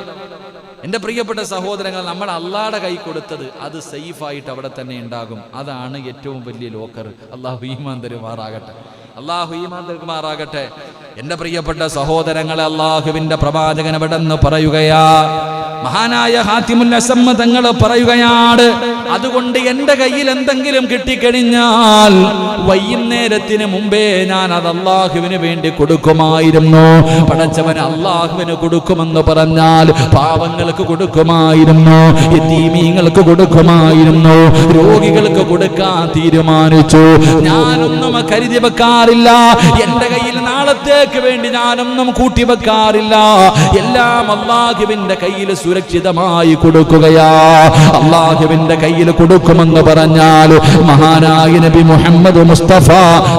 എൻ്റെ പ്രിയപ്പെട്ട സഹോദരങ്ങൾ, നമ്മൾ അല്ലാഹുവിന്റെ കൈ കൊടുത്തത് അത് സേഫായിട്ട് അവിടെ തന്നെ ഉണ്ടാകും. അതാണ് ഏറ്റവും വലിയ ലോക്കർ. അല്ലാഹു ഈമാൻ തരുമാറാകട്ടെ. അല്ലാഹു ഈമാൻ തരുമാറാകട്ടെ. എൻ്റെ പ്രിയപ്പെട്ട സഹോദരങ്ങളെ, അല്ലാഹുവിന്റെ പ്രവാചകൻ അവിടെ നിന്ന് പറയുകയാ, മഹാനായ ഹാത്തിമുൽ അസം തങ്ങൾ പറയുകയാണ്, അതുകൊണ്ട് എൻ്റെ കയ്യിൽ എന്തെങ്കിലും കിട്ടിക്കഴിഞ്ഞാൽ വൈകുന്നേരത്തിന് മുമ്പേ ഞാൻ അത് അല്ലാഹുവിന് വേണ്ടി കൊടുക്കുമായിരുന്നു. പടച്ചവൻ അല്ലാഹുവിന് കൊടുക്കുമെന്ന് പറഞ്ഞാൽ പാവങ്ങൾക്ക് കൊടുക്കുമായിരുന്നു, യതീമീങ്ങൾക്ക് കൊടുക്കുമായിരുന്നു, രോഗികൾക്ക് കൊടുക്കാൻ തീരുമാനിച്ചു. ഞാനൊന്നും കരുതി വെക്കാറില്ല. എൻ്റെ കയ്യിൽ നാളത്തേക്ക് വേണ്ടി ഞാനൊന്നും കൂട്ടി വെക്കാറില്ല. എല്ലാം അല്ലാഹുവിന്റെ കയ്യിൽ സുരക്ഷിതമായി കൊടുക്കുകയാ. അല്ലാഹുവിന്റെ കയ്യിൽ കൊടുക്കുമെന്ന് പറഞ്ഞാൽ മഹാനായ നബി മുഹമ്മദ് മുസ്തഫ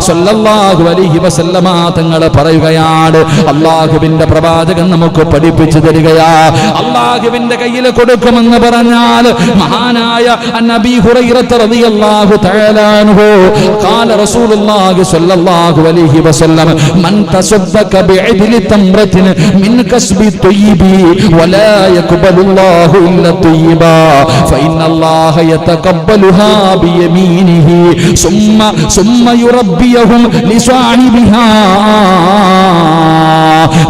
സല്ലല്ലാഹു അലൈഹി വസല്ലമ തങ്ങൾ പറയുകയാണ്, അല്ലാഹുവിന്റെ പ്രവാചകൻ നമുക്ക് പഠിപ്പിച്ചു തരികയാ. അല്ലാഹുവിന്റെ കയ്യിൽ കൊടുക്കുമെന്ന് പറഞ്ഞാൽ മഹാനായ നബി ഹുറൈറ റളിയല്ലാഹു തആല അൻഹു ഖാല റസൂലുള്ളാഹി സല്ലല്ലാഹു അലൈഹി വസല്ലം മൻ തസദ്ദഖ ബിഇദ്ലി തംറത്തിൻ മിൻ കസ്ബി തയ്യിബി വലാ യഖ്ബലുല്ലാഹു ഇല്ല തയ്യിബാ ഫഇന്നല്ലാഹ യതഖബ്ബലുഹാ ബിയമീനിഹി സുമ്മ യുറബ്ബിയുഹും ലിസാഹിബിഹാ.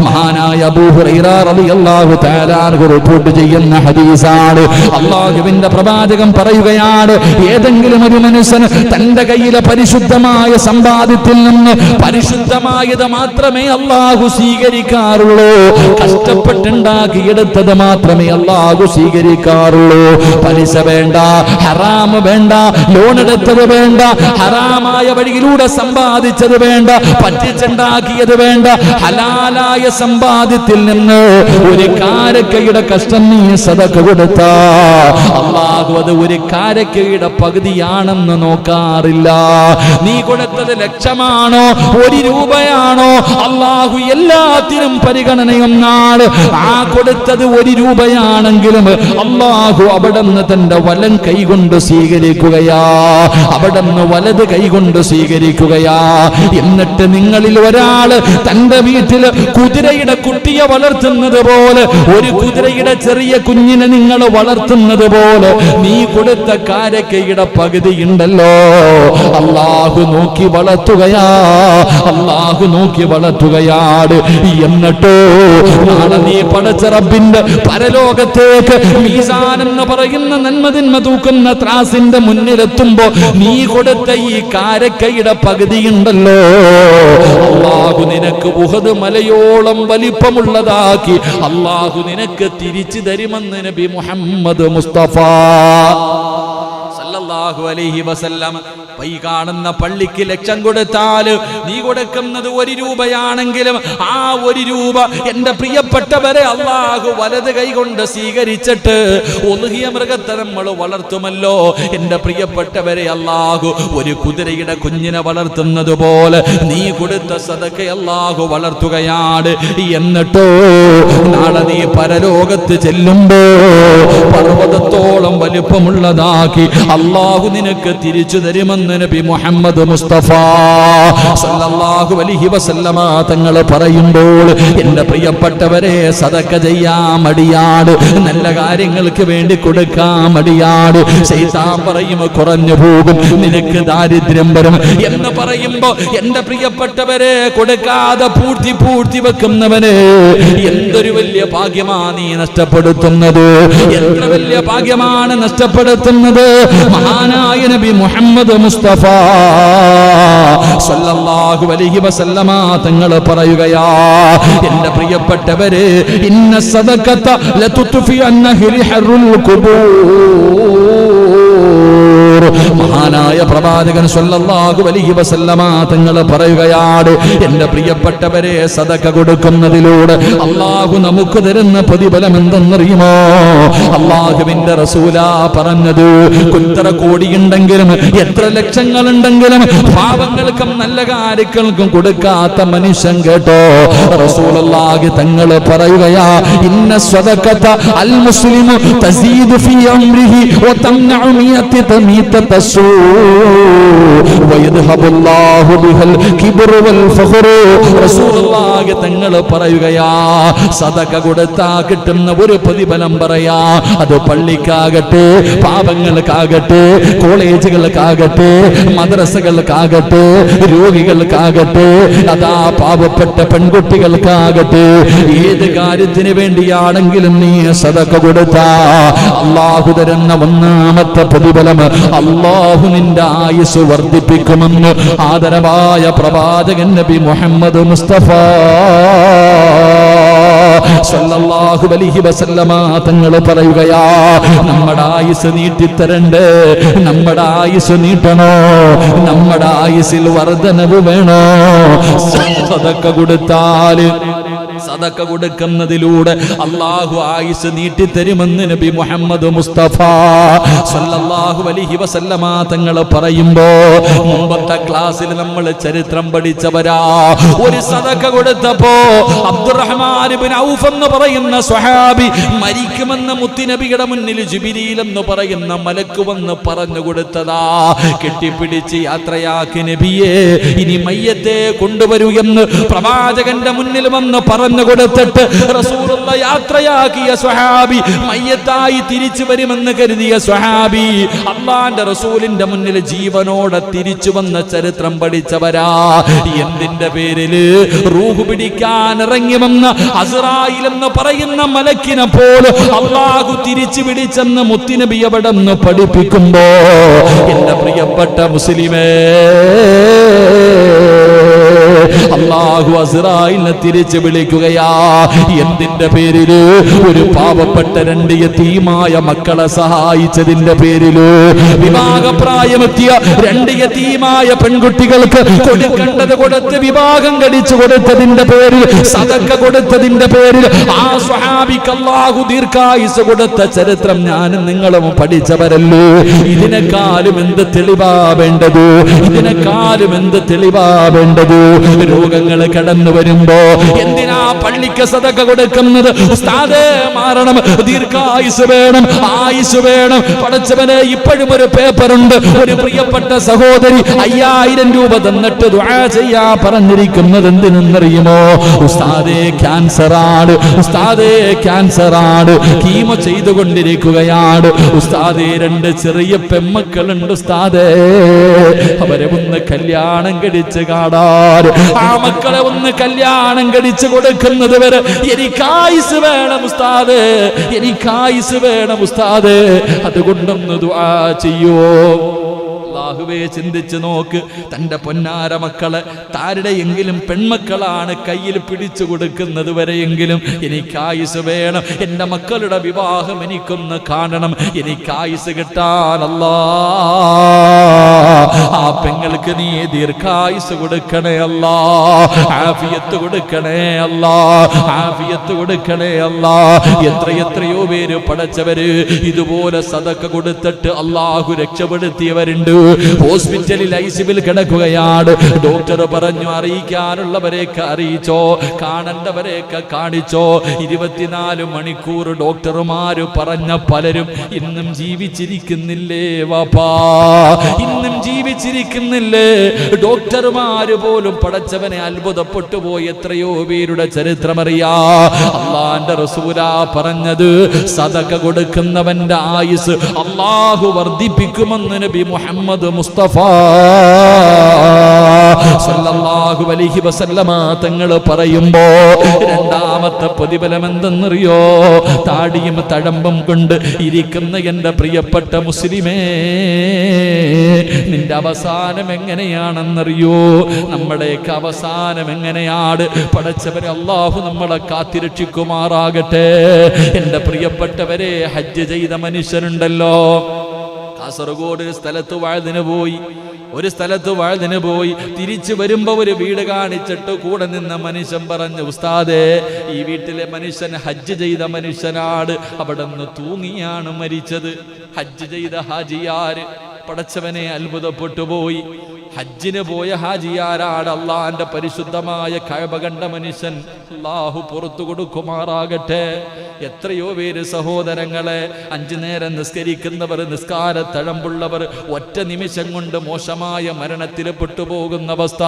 മഹാനായ അബൂ ഹുറൈറ റളിയല്ലാഹു തആല അൻഹു റിപ്പോർട്ട് ചെയ്യുന്ന ഹദീസാണ്. അല്ലാഹുവിന്റെ പ്രവാചകൻ പറയുകയാണ്, ഏതെങ്കിലും ഒരു മനുഷ്യൻ തന്റെ കയ്യിലെ പരിശുദ്ധമായ സമ്പാദ്യത്തിൽ നിന്ന് പരിശുദ്ധമായത് മാത്രമേ അല്ലാഹു സ്വീകരിക്കാറുള്ളൂ. കഷ്ടപ്പെട്ടുണ്ടാക്കിയെടുത്തത് മാത്രമേ അല്ലാഹു സ്വീകരിക്കാറുള്ളൂ. പലിശ വേണ്ട, ഹറാം വേണ്ട, ലോൺ എടുത്തത് വേണ്ട, ഹറാമായ വഴിയിലൂടെ സമ്പാദിച്ചത് വേണ്ട, പറ്റിച്ചുണ്ടാക്കിയത് വേണ്ട. ഹലാലായ സമ്പാദ്യത്തിൽ നിന്ന് ഒരു കാരക്കയുടെ കഷ്ടം നീ സദഖ കൊടുത്താ അല്ലാഹു അത് ഒരു കാരക്കയുടെ പകുതിയാണെന്ന് നോക്കാറില്ല. നീ കൊടുത്തത് ലക്ഷമാണോ 1 രൂപയാണോ, അല്ലാഹു എല്ലാത്തിനും പരിഗണനയൊന്നാണ്. ആ കൊടുത്തത് 1 രൂപയാണെങ്കിലും അല്ലാഹു അവിടെ നിന്ന് തന്റെ വലം കൈ കൈകൊണ്ട് സ്വീകരിക്കുകയാ, അവിടുന്ന് വലത് കൈകൊണ്ട് സ്വീകരിക്കുകയാ. എന്നിട്ട് നിങ്ങളിൽ ഒരാള് തന്റെ വീട്ടിൽ കുതിരയുടെ കുട്ടിയെ വളർത്തുന്നത് പോലെ, ഒരു കുതിരയുടെ ചെറിയ കുഞ്ഞിനെ നിങ്ങൾ വളർത്തുന്നത് പോലെ നീ കൊടുത്ത കാരക്കയുടെ പകുതി ഉണ്ടല്ലോ, അല്ലാഹു നോക്കി വളർത്തുകയാ, അല്ലാഹു നോക്കി വളർത്തുകയാണ്. എന്നിട്ടോ നാളെ നീ പടച്ച റബ്ബിന്റെ പരലോകത്തേക്ക് മീസാൻ എന്ന് പറയുന്ന നന്മതിന്മ തൂക്കുന്ന ത്രാസിന്റെ മുന്നിലെത്തുമ്പോ നീ കൊടുത്ത ഈ കാരക്കയുടെ പകുതി ഉണ്ടല്ലോ, അല്ലാഹു നിനക്ക് ഉഹദ് മലയോളം വലിപ്പമുള്ളതാക്കി അല്ലാഹു നിനക്ക് തിരിച്ചു തരുമെന്ന് നബി മുഹമ്മദ് മുസ്തഫ സല്ലല്ലാഹു അലൈഹി വസല്ലം. ഈ കാണുന്ന പള്ളിക്ക് 1,00,000 കൊടുത്താൽ നീ കൊടുക്കുന്നത് 1 രൂപയാണെങ്കിലും ആ 1 രൂപ എന്റെ പ്രിയപ്പെട്ടവരെ അല്ലാഹു വലത് കൈകൊണ്ട് സ്വീകരിച്ചിട്ട് ഉളുഹിയ മൃഗത്തെ നമ്മൾ വളർത്തുമല്ലോ. എന്റെ പ്രിയപ്പെട്ടവരെ അല്ലാഹു ഒരു കുതിരയുടെ കുഞ്ഞിനെ വളർത്തുന്നത് പോലെ നീ കൊടുത്ത സദഖ അല്ലാഹു വളർത്തുകയാണ്. എന്നിട്ടോ നാളെ നീ പരലോകത്ത് ചെല്ലുമ്പോ പർവ്വതത്തോളം വലിപ്പമുള്ളതാക്കി അല്ലാഹു നിനക്ക് തിരിച്ചു തരുമെന്ന് നബി മുഹമ്മദ് മുസ്തഫ സല്ലല്ലാഹു അലൈഹി വസല്ലമ തങ്ങൾ പറയുമ്പോൾ എന്റെ പ്രിയപ്പെട്ടവരെ സദഖ ചെയ്യാൻ മടിയാട്, നല്ല കാര്യങ്ങൾക്ക് വേണ്ടി കൊടുക്കാൻ മടിയാട്. ശൈത്താൻ പറയും കുറഞ്ഞു പോകും, നിനക്ക് ദാരിദ്ര്യം വരും എന്ന് പറയുമ്പോ എന്റെ പ്രിയപ്പെട്ടവരെ കൊടുക്കാതെ പൂഴ്ത്തി വെക്കുന്നവന് എന്തൊരു വലിയ ഭാഗ്യമാണ് നീ നഷ്ടപ്പെടുത്തുന്നത്, എത്ര വലിയ ഭാഗ്യമാണ് നഷ്ടപ്പെടുത്തുന്നത്. മഹാനായ നബി മുഹമ്മദ് മുസ്തഫ സല്ലല്ലാഹു അലൈഹി വസല്ലമ തങ്ങൾ പറയുകയാ, എന്റെ പ്രിയപ്പെട്ടവരെ ഇന്ന സദഖത ലതുത്ഫി അന്നഹിൽ ഖുബൂർ. മഹാനായ പ്രവാചകൻ സല്ലല്ലാഹു അലൈഹി വസല്ലമ തങ്ങൾ പറയുകയാണ്, എന്റെ പ്രിയപ്പെട്ടവരെ സദഖ കൊടുക്കുന്നതിലൂടെ അല്ലാഹു നമുക്ക് തരുന്ന പ്രതിഫലം എന്തെന്നറിയുമോ? അല്ലാഹുവിന്റെ റസൂലാ പറഞ്ഞത്, എത്ര കോടിയുണ്ടെങ്കിലും എത്ര ലക്ഷങ്ങളുണ്ടെങ്കിലും പാവങ്ങൾക്കും നല്ല കാര്യങ്ങൾക്കും കൊടുക്കാത്ത മനുഷ്യൻ കേട്ടോ, റസൂലുള്ളാഹി തങ്ങൾ പറയുകയാ, ഇന്ന സ്വദഖത അൽ മുസ്ലിമു തസീദു ഫീ അംരിഹി വതംനഉ മിയത തമീതത സൂ വയദ്ഹബുല്ലാഹു ബിഹൽ കിബ്റു വൽ ഫഖ്റു. റസൂലുള്ളാഹി തങ്ങൾ പറയുകയാ, സദഖ കൊടുത്താ കിട്ടുന്ന ഒരു പ്രതിഫലം പറയാ, അത് പള്ളിക്കാകട്ടെ, പാവങ്ങൾക്കാകട്ടെ, കോളേജുകൾക്കാകട്ടെ, മദ്രസകൾക്കാകട്ടെ, രോഗികൾക്കാകട്ടെ, അതാ പാവപ്പെട്ട പെൺകുട്ടികൾക്കാകട്ടെ, ഏത് കാര്യത്തിന് വേണ്ടിയാണെങ്കിലും നീ സദഖ കൊടുത്താ അല്ലാഹു തരുന്ന ഒന്നാമത്തെ പ്രതിഫലം അല്ലാഹു നിന്റെ ആയുസ് വർദ്ധിപ്പിക്കുമെന്ന് ആദരവായ പ്രവാചകൻ നബി മുഹമ്മദ് മുസ്തഫ സല്ലല്ലാഹു അലൈഹി വസല്ലമ തങ്ങൾ പറയുകയാ, നമ്മുടെ ആയുസ് നീട്ടിത്തരണ്ടേ, നമ്മുടെ ആയുസ് നീട്ടണോ, നമ്മുടെ ആയുസിൽ വർധനവ് വേണോ? സദഖ കൊടുത്താൽ, സദഖ കൊടുക്കുന്നതിലൂടെ അല്ലാഹു ആയുസ് നീട്ടിത്തരുമെന്ന് നബി മുഹമ്മദ് മുസ്തഫ സല്ലല്ലാഹു അലൈഹി വസല്ലമ തങ്ങൾ പറയുമ്പോ മുമ്പത്തെ ക്ലാസ്സിൽ നമ്മൾ ചരിത്രം പഠിച്ചവരാ. ഒരു സദഖ കൊടുത്തപ്പോ അബ്ദുറഹ്മാൻ ഇബ്നു ഔഫ് എന്ന് പറയുന്ന സ്വഹാബി മരിക്കുമെന്ന് മുത്തുനബിയുടെ മുന്നിൽ ജിബ്രീൽ എന്ന് പറയുന്ന മലക്ക് വന്ന് പറഞ്ഞു കൊടുത്തതാ. കെട്ടിപ്പിടിച്ച് യാത്രയാക്കി നബിയെ, ഇനി മയ്യത്തെ കൊണ്ടുവരൂ എന്ന് പ്രവാചകന്റെ മുന്നിൽ വന്ന് പറഞ്ഞു കൊടുത്തിട്ട് റസൂലുള്ള യാത്രയാക്കിയ സ്വഹാബി, മയ്യത്തായി തിരിച്ചു വരുമെന്ന് കരുതിയ സ്വഹാബി അല്ലാഹുവിന്റെ റസൂലിന്റെ മുന്നിൽ ജീവനോടെ തിരിച്ചു വന്ന ചരിത്രം പഠിച്ചവരാ. എന്തിന്റെ പേരില്? റൂഹ് പിടിക്കാൻ ഇറങ്ങി വന്ന അസ്റായിൽ എന്ന് പറയുന്ന മലക്കിനെ പോലെ അല്ലാഹു തിരിച്ചു പിടിച്ചെന്ന് മുത്തുനബി എവിടെന്ന് പഠിപ്പിക്കുമ്പോ എന്റെ പ്രിയപ്പെട്ട മുസ്ലിമേ, അല്ലാഹു അസ്റായിലിനെ തിരിച്ചു വിളിക്കുകയാ. എന്തിന്റെ പേരില്? ഒരു പാവപ്പെട്ട 2 യതീമായ മക്കളെ സഹായിച്ചതിന്റെ പേരില്, വിവാഹപ്രായമെത്തിയ 2 യതീമായ പെൺകുട്ടികൾക്ക് കൊടുക്കേണ്ടത് കൊടുത്ത് വിവാഹം കഴിച്ചു കൊടുത്തതിന്റെ പേരിൽ, സദഖ കൊടുത്തതിന്റെ പേരിൽ ആ സ്വഹാബിക്ക് അല്ലാഹു ദീർഘായുസ് കൊടുത്ത ചരിത്രം ഞാനും നിങ്ങളും പഠിച്ചവരല്ലേ. ഇതിനെക്കാളും എന്ത് തെളിവാ വേണ്ടത്? ഇതിനെക്കാളും എന്ത് തെളിവാ വേണ്ടത്? രോഗങ്ങൾ കടന്നു വരുമ്പോ എന്തിനാ പള്ളിക്ക് സദഖ കൊടുക്കുന്നത്? ഉസ്താദേ മാറണം, ദീർഘായുസ് വേണം, ആയുസ് വേണം. പടച്ചവനെ, ഇപ്പോഴും ഒരു പേപ്പറുണ്ട്, ഒരു പ്രിയപ്പെട്ട സഹോദരി 5000 രൂപ തന്നിട്ട് ദുആ ചെയ്യാ പറഞ്ഞിരിക്കുന്നത് എന്തിനെന്നറിയുമോ? ഉസ്താദേ ക്യാൻസർ ആണ്, ഉസ്താദേ ക്യാൻസർ ആണ്, കീമോ ചെയ്തുകൊണ്ടിരിക്കുകയാണ് ഉസ്താദേ, 2 ചെറിയ പെമ്മക്കളുണ്ട് ഉസ്താദേ, അവരെ ഒന്ന് കല്യാണം കഴിച്ച് കാണാൻ, ആ മക്കളെ ഒന്ന് കല്യാണം കഴിച്ച് കൊടുക്കുന്നത് വരെ എനിക്ക് ആയുസ് വേണം ഉസ്താദേ, എനിക്ക് ആയുസ് വേണം ഉസ്താദേ, അതുകൊണ്ടൊന്ന് ദുആ ചെയ്യോ. അല്ലാഹുവേ, ചിന്തിച്ചു നോക്ക്, തന്റെ പൊന്നാര മക്കളെ താരുടെയെങ്കിലും പെൺമക്കളാണ് കയ്യിൽ പിടിച്ചു കൊടുക്കുന്നത് വരെയെങ്കിലും എനിക്ക് ആയുസ് വേണം, എൻ്റെ മക്കളുടെ വിവാഹം എനിക്കൊന്ന് കാണണം, എനിക്ക് ആയുസ് കിട്ടാൻ അല്ലാ ആ പെങ്ങൾക്ക് നീ ദീർഘായുസ് കൊടുക്കണേ അല്ലാ, ആഫിയത്ത് കൊടുക്കണേ അല്ലാ, ആഫിയത്ത് കൊടുക്കണേ അല്ലാ. എത്രയോ പേര് പടച്ചവര് ഇതുപോലെ സദഖ കൊടുത്തിട്ട് അല്ലാഹു രക്ഷപ്പെടുത്തിയവരുണ്ട്. ഹോസ്പിറ്റലിൽ ഐസിയുവിൽ കിടക്കുകയാണ്. ഡോക്ടർ പറഞ്ഞു അറിയിക്കാനുള്ളവരെയൊക്കെ അറിയിച്ചോ, കാണേണ്ടവരെയൊക്കെ കാണിച്ചോ. 24 മണിക്കൂർ ഡോക്ടർമാര് പറഞ്ഞ പലരും ഇന്നും ജീവിച്ചിരിക്കുന്നില്ലേ വാപ്പാ, ഇന്നും ജീവിച്ചിരിക്കുന്നില്ലേ? ഡോക്ടർമാര് പോലും പടച്ചവനെ അത്ഭുതപ്പെട്ടു പോയി. എത്രയോ പേരുടെ ചരിത്രമറിയാ. അള്ളാന്റെ റസൂലാ പറഞ്ഞത്, സദഖ കൊടുക്കുന്നവന്റെ ആയുസ് അള്ളാഹു വർദ്ധിപ്പിക്കുമെന്ന് നബി മുഹമ്മദ് മുസ്തഫ സല്ലല്ലാഹു അലൈഹി വസല്ലമ തങ്ങൾ പറയുമ്പോ രണ്ടാമത്തെ പ്രതിഫലം എന്തെന്നറിയോ? താടിയും തഴമ്പും കൊണ്ട് ഇരിക്കുന്ന എൻ്റെ പ്രിയപ്പെട്ട മുസ്ലിമേ, നിന്റെ അവസാനം എങ്ങനെയാണെന്നറിയോ? നമ്മുടെയൊക്കെ അവസാനം എങ്ങനെയാണ്? പടച്ചവരെ അല്ലാഹു നമ്മളെ കാത്തിരക്ഷിക്കുമാറാകട്ടെ. എൻ്റെ പ്രിയപ്പെട്ടവരെ, ഹജ്ജ് ചെയ്ത മനുഷ്യരുണ്ടല്ലോ, കാസർഗോഡ് ഒരു സ്ഥലത്ത് വാഴ്തിന് പോയി തിരിച്ചു വരുമ്പോ ഒരു വീട് കാണിച്ചിട്ട് കൂടെ നിന്ന മനുഷ്യൻ പറഞ്ഞു, ഉസ്താദേ, ഈ വീട്ടിലെ മനുഷ്യൻ ഹജ്ജ് ചെയ്ത മനുഷ്യനാണ്, അവിടെ നിന്ന് തൂങ്ങിയാണ് മരിച്ചത്. ഹജ്ജ് ചെയ്ത ഹാജിയാര് പടച്ചവനെ അത്ഭുതപ്പെട്ടു പോയി. ഹജ്ജിന് പോയ ഹാജിയാരാണ് അള്ളാന്റെ പരിശുദ്ധമായ കഅബ കണ്ട മനുഷ്യൻ. അല്ലാഹു പുറത്തു കൊടുക്കുമാറാകട്ടെ. എത്രയോ പേര് സഹോദരങ്ങളെ, 5 നേരം നിസ്കരിക്കുന്നവർ, നിസ്കാര തഴമ്പുള്ളവർ ഒറ്റ നിമിഷം കൊണ്ട് മോശമായ മരണത്തിൽ പെട്ടുപോകുന്ന അവസ്ഥ.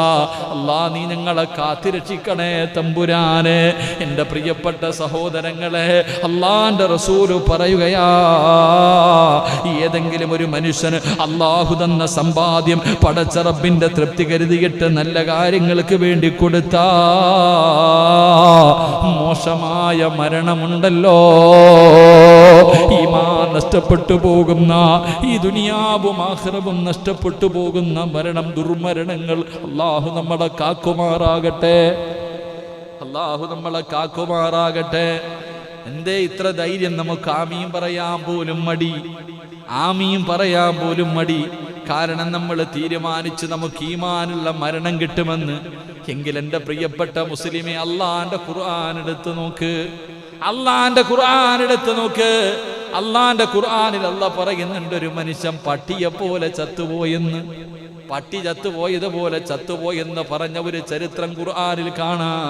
അല്ലാ, നീ ഞങ്ങളെ കാത്തിരക്ഷിക്കണേ തമ്പുരാനെ. എൻ്റെ പ്രിയപ്പെട്ട സഹോദരങ്ങളെ, അള്ളാന്റെ റസൂല് പറയുകയാ, ഏതെങ്കിലും ഒരു മനുഷ്യന് അള്ളാഹു തന്ന സമ്പാദ്യം പടച്ച റബ്ബിന്റെ തൃപ്തി കരുതിയിട്ട് നല്ല കാര്യങ്ങൾക്ക് വേണ്ടി കൊടുത്താ മോശമായ മരണമുണ്ടല്ലോ, ഈമാൻ നഷ്ടപ്പെട്ടു പോകുന്ന, ഈ ദുനിയാവും ആഖിറവും നഷ്ടപ്പെട്ടു പോകുന്ന മരണം, ദുർമരണങ്ങൾ അല്ലാഹു നമ്മളെ കാക്കുമാറാകട്ടെ, അല്ലാഹു നമ്മളെ കാക്കുമാറാകട്ടെ. എന്തേ ഇത്ര ധൈര്യം? നമുക്ക് ആമീൻ പറയാൻ പോലും മടി, ആമീൻ പറയാൻ പോലും മടി. കാരണം നമ്മൾ തീരുമാനിച്ച് നമുക്ക് ഈമാനുള്ള മരണം കിട്ടുമെന്ന്. എങ്കിൽ എൻ്റെ പ്രിയപ്പെട്ട മുസ്ലിമെ, അള്ളാന്റെ ഖുർആൻ എടുത്ത് നോക്ക്, അള്ളാന്റെ ഖുർആൻ എടുത്ത് നോക്ക്. അള്ളാന്റെ ഖുർആനിൽ അല്ലാഹ് പറയുന്നുണ്ട്, ഒരു മനുഷ്യൻ പട്ടിയെ പോലെ ചത്തുപോയെന്ന്. പട്ടി ചത്തുപോയതുപോലെ ചത്തുപോയെന്ന് പറഞ്ഞ ഒരു ചരിത്രം ഖുർആനിൽ കാണാം.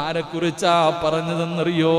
ആരെക്കുറിച്ചാ പറഞ്ഞതെന്നറിയോ?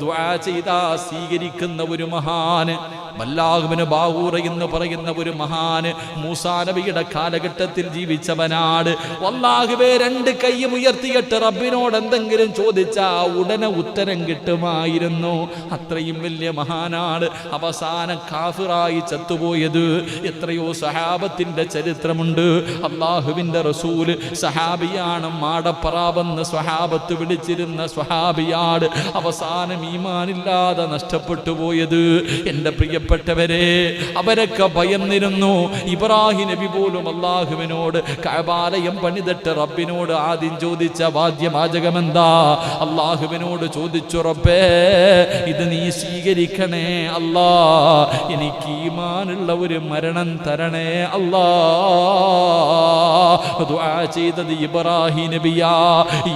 ദുആ ചെയ്താ സ്വീകരിക്കുന്ന ഒരു മഹാന്, ബല്ലാഹുബ്നു ബാഊർ എന്ന് പറയുന്ന ഒരു മഹാന്, മൂസാ നബിയുടെ കാലഘട്ടത്തിൽ ജീവിച്ചവനാണ്. വല്ലാഹുവേ, 2 കൈയും ഉയർത്തിയിട്ട് റബ്ബിനോട് എന്തെങ്കിലും ചോദിച്ചാ ഉടനെ ഉത്തരം കിട്ടുമായിരുന്നു. അത്രയും വലിയ മഹാനാണ്. അവസാനം കാഫിറായി ചത്തുപോയത്. എത്രയോ സഹാബത്തിന്റെ ചരിത്രമുണ്ട്. അല്ലാഹുവിന്റെ റസൂല് സഹാബിയാണ്, മാടപ്പറാവെന്ന് സ്വഹാബത്ത് വിളിച്ചിരുന്ന സ്വഹാബിയാണ്. അവസാനം ഈമാനില്ലാതെ നഷ്ടപ്പെട്ടു പോയത്. എൻ്റെ പ്രിയപ്പെട്ടവരെ, അവരൊക്കെ ഭയന്നിരുന്നു. ഇബ്രാഹിം നബി പോലും അല്ലാഹുവിനോട് കഅബാലയം പണിതിട്ട് റബ്ബിനോട് ആദ്യം ചോദിച്ച വാദ്യവാചകം എന്താ? അല്ലാഹുവിനോട് ചോദിച്ചു, റബ്ബേ, ഇത് നീ സ്വീകരിക്കണേ അല്ലാ, എനിക്ക് ഈമാനുള്ള ഒരു മരണം തരണേ അല്ലാ. ദുആ ചെയ്തത് ഇബ്രാഹിം നബിയാ.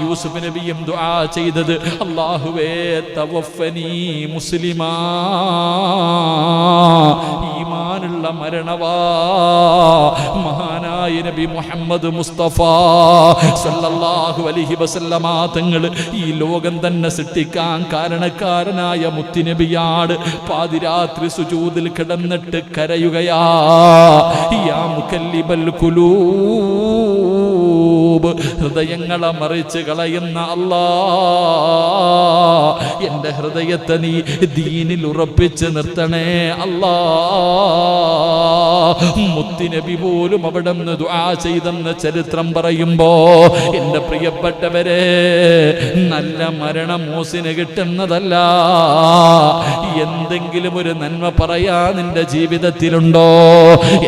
യൂസുഫ് നബിയും ദുആ ചെയ്തത്, അല്ലാഹുവേ തവഫനി മുസ്ലിമാ, ഈമാനുള്ള മരണവാ. മഹാനാ മഹാനായ നബി മുഹമ്മദ് മുസ്തഫ സല്ലല്ലാഹു അലൈഹി വസല്ലമ തങ്ങൾ ഈ ലോകം തന്നെ സൃഷ്ടിക്കാൻ കാരണക്കാരനായ മുത്തുനബിയാണ്. പാതിരാത്രി സുജൂദിൽ കിടന്നിട്ട് കരയുകയാ, യാ മുകല്ലിബൽ ഖുലൂബ്, ഹൃദയങ്ങളെ മറിച്ച് കളയുന്ന അല്ലാ, എന്റെ ഹൃദയത്തെ നീ ദീനിൽ ഉറപ്പിച്ച് നിർത്തണേ അല്ലാ. മുത്തുനബി പോലും അവിടെ നിന്ന് ദുആ ചെയ്തെന്ന് ചരിത്രം പറയുമ്പോ എന്റെ പ്രിയപ്പെട്ടവരെ, നല്ല മരണം മൂസിന് കിട്ടുന്നതല്ല. എന്തെങ്കിലും ഒരു നന്മ പറയാ നിന്റെ ജീവിതത്തിലുണ്ടോ?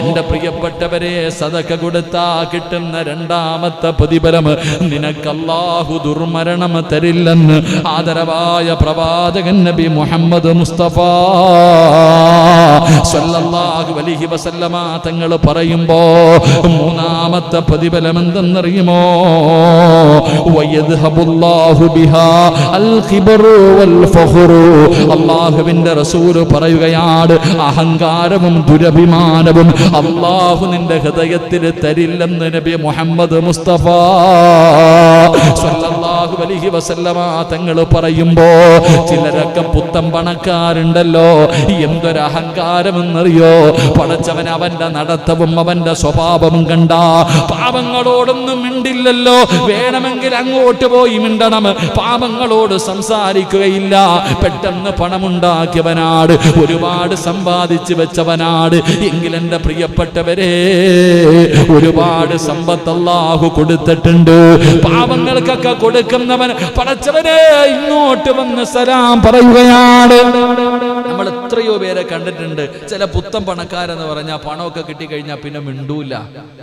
എന്റെ പ്രിയപ്പെട്ടവരെ, സദഖ കൊടുത്താ കിട്ടുന്ന രണ്ടാമത്തെ പ്രതിഫലം നിനക്ക് അല്ലാഹു ദുർമരണം തരില്ലെന്ന് ആദരവായ പ്രവാചകൻ നബി മുഹമ്മദ് മുസ്തഫ സല്ലല്ലാഹു അലൈഹി വസല്ലമ തങ്ങൾ പറയുമ്പോ മൂന്നാമത്തെ പ്രതിഫലം എന്തെന്നറിയുമോ? വയദ്ഹബുല്ലാഹു ബിഹാ അൽ ഖിബ്റു വൽ ഫഖ്റു. അല്ലാഹുവിന്റെ റസൂൽ പറയുകയാണ്, അഹങ്കാരവും ദുരഭിമാനവും അല്ലാഹു നിന്റെ ഹൃദയത്തിൽ തരില്ലെന്ന് നബി മുഹമ്മദ് മുസ്തഫ സല്ലല്ലാഹു അലൈഹി വസല്ലമ തങ്ങൾ പറയുമ്പോ ചിലരൊക്കെ പുത്തൻ പണക്കാരുണ്ടല്ലോ, എന്തൊരു അഹങ്കാരമെന്നറിയോ? പടച്ചവൻ അവന്റെ നടത്തവും അവന്റെ സ്വഭാവവും കണ്ട പാപങ്ങളോടൊന്നും മിണ്ടില്ലല്ലോ. വേണമെങ്കിൽ അങ്ങോട്ട് പോയി മിണ്ടണം, പാപങ്ങളോട് സംസാരിക്കുകയില്ല. പെട്ടെന്ന് പണമുണ്ടാക്കിയവനാട്, ഒരുപാട് സമ്പാദിച്ചു വെച്ചവനാട്. എങ്കിലെന്റെ പ്രിയപ്പെട്ടവരെ, ഒരുപാട് സമ്പത്ത് അല്ലാഹു കൊടുത്തിട്ടുണ്ട്. പാപങ്ങൾക്കൊക്കെ കൊടുക്കുന്നവൻ പടച്ചവനെ ഇങ്ങോട്ട് വന്ന് സലാം പറയുകയാണ്. നമ്മൾ എത്രയോ പേരെ കണ്ടിട്ടുണ്ട്. ചില പുത്തൻ പണക്കാരെന്ന് പറഞ്ഞാൽ പണമൊക്കെ കിട്ടിക്കഴിഞ്ഞാൽ പിന്നെ മിണ്ടൂല.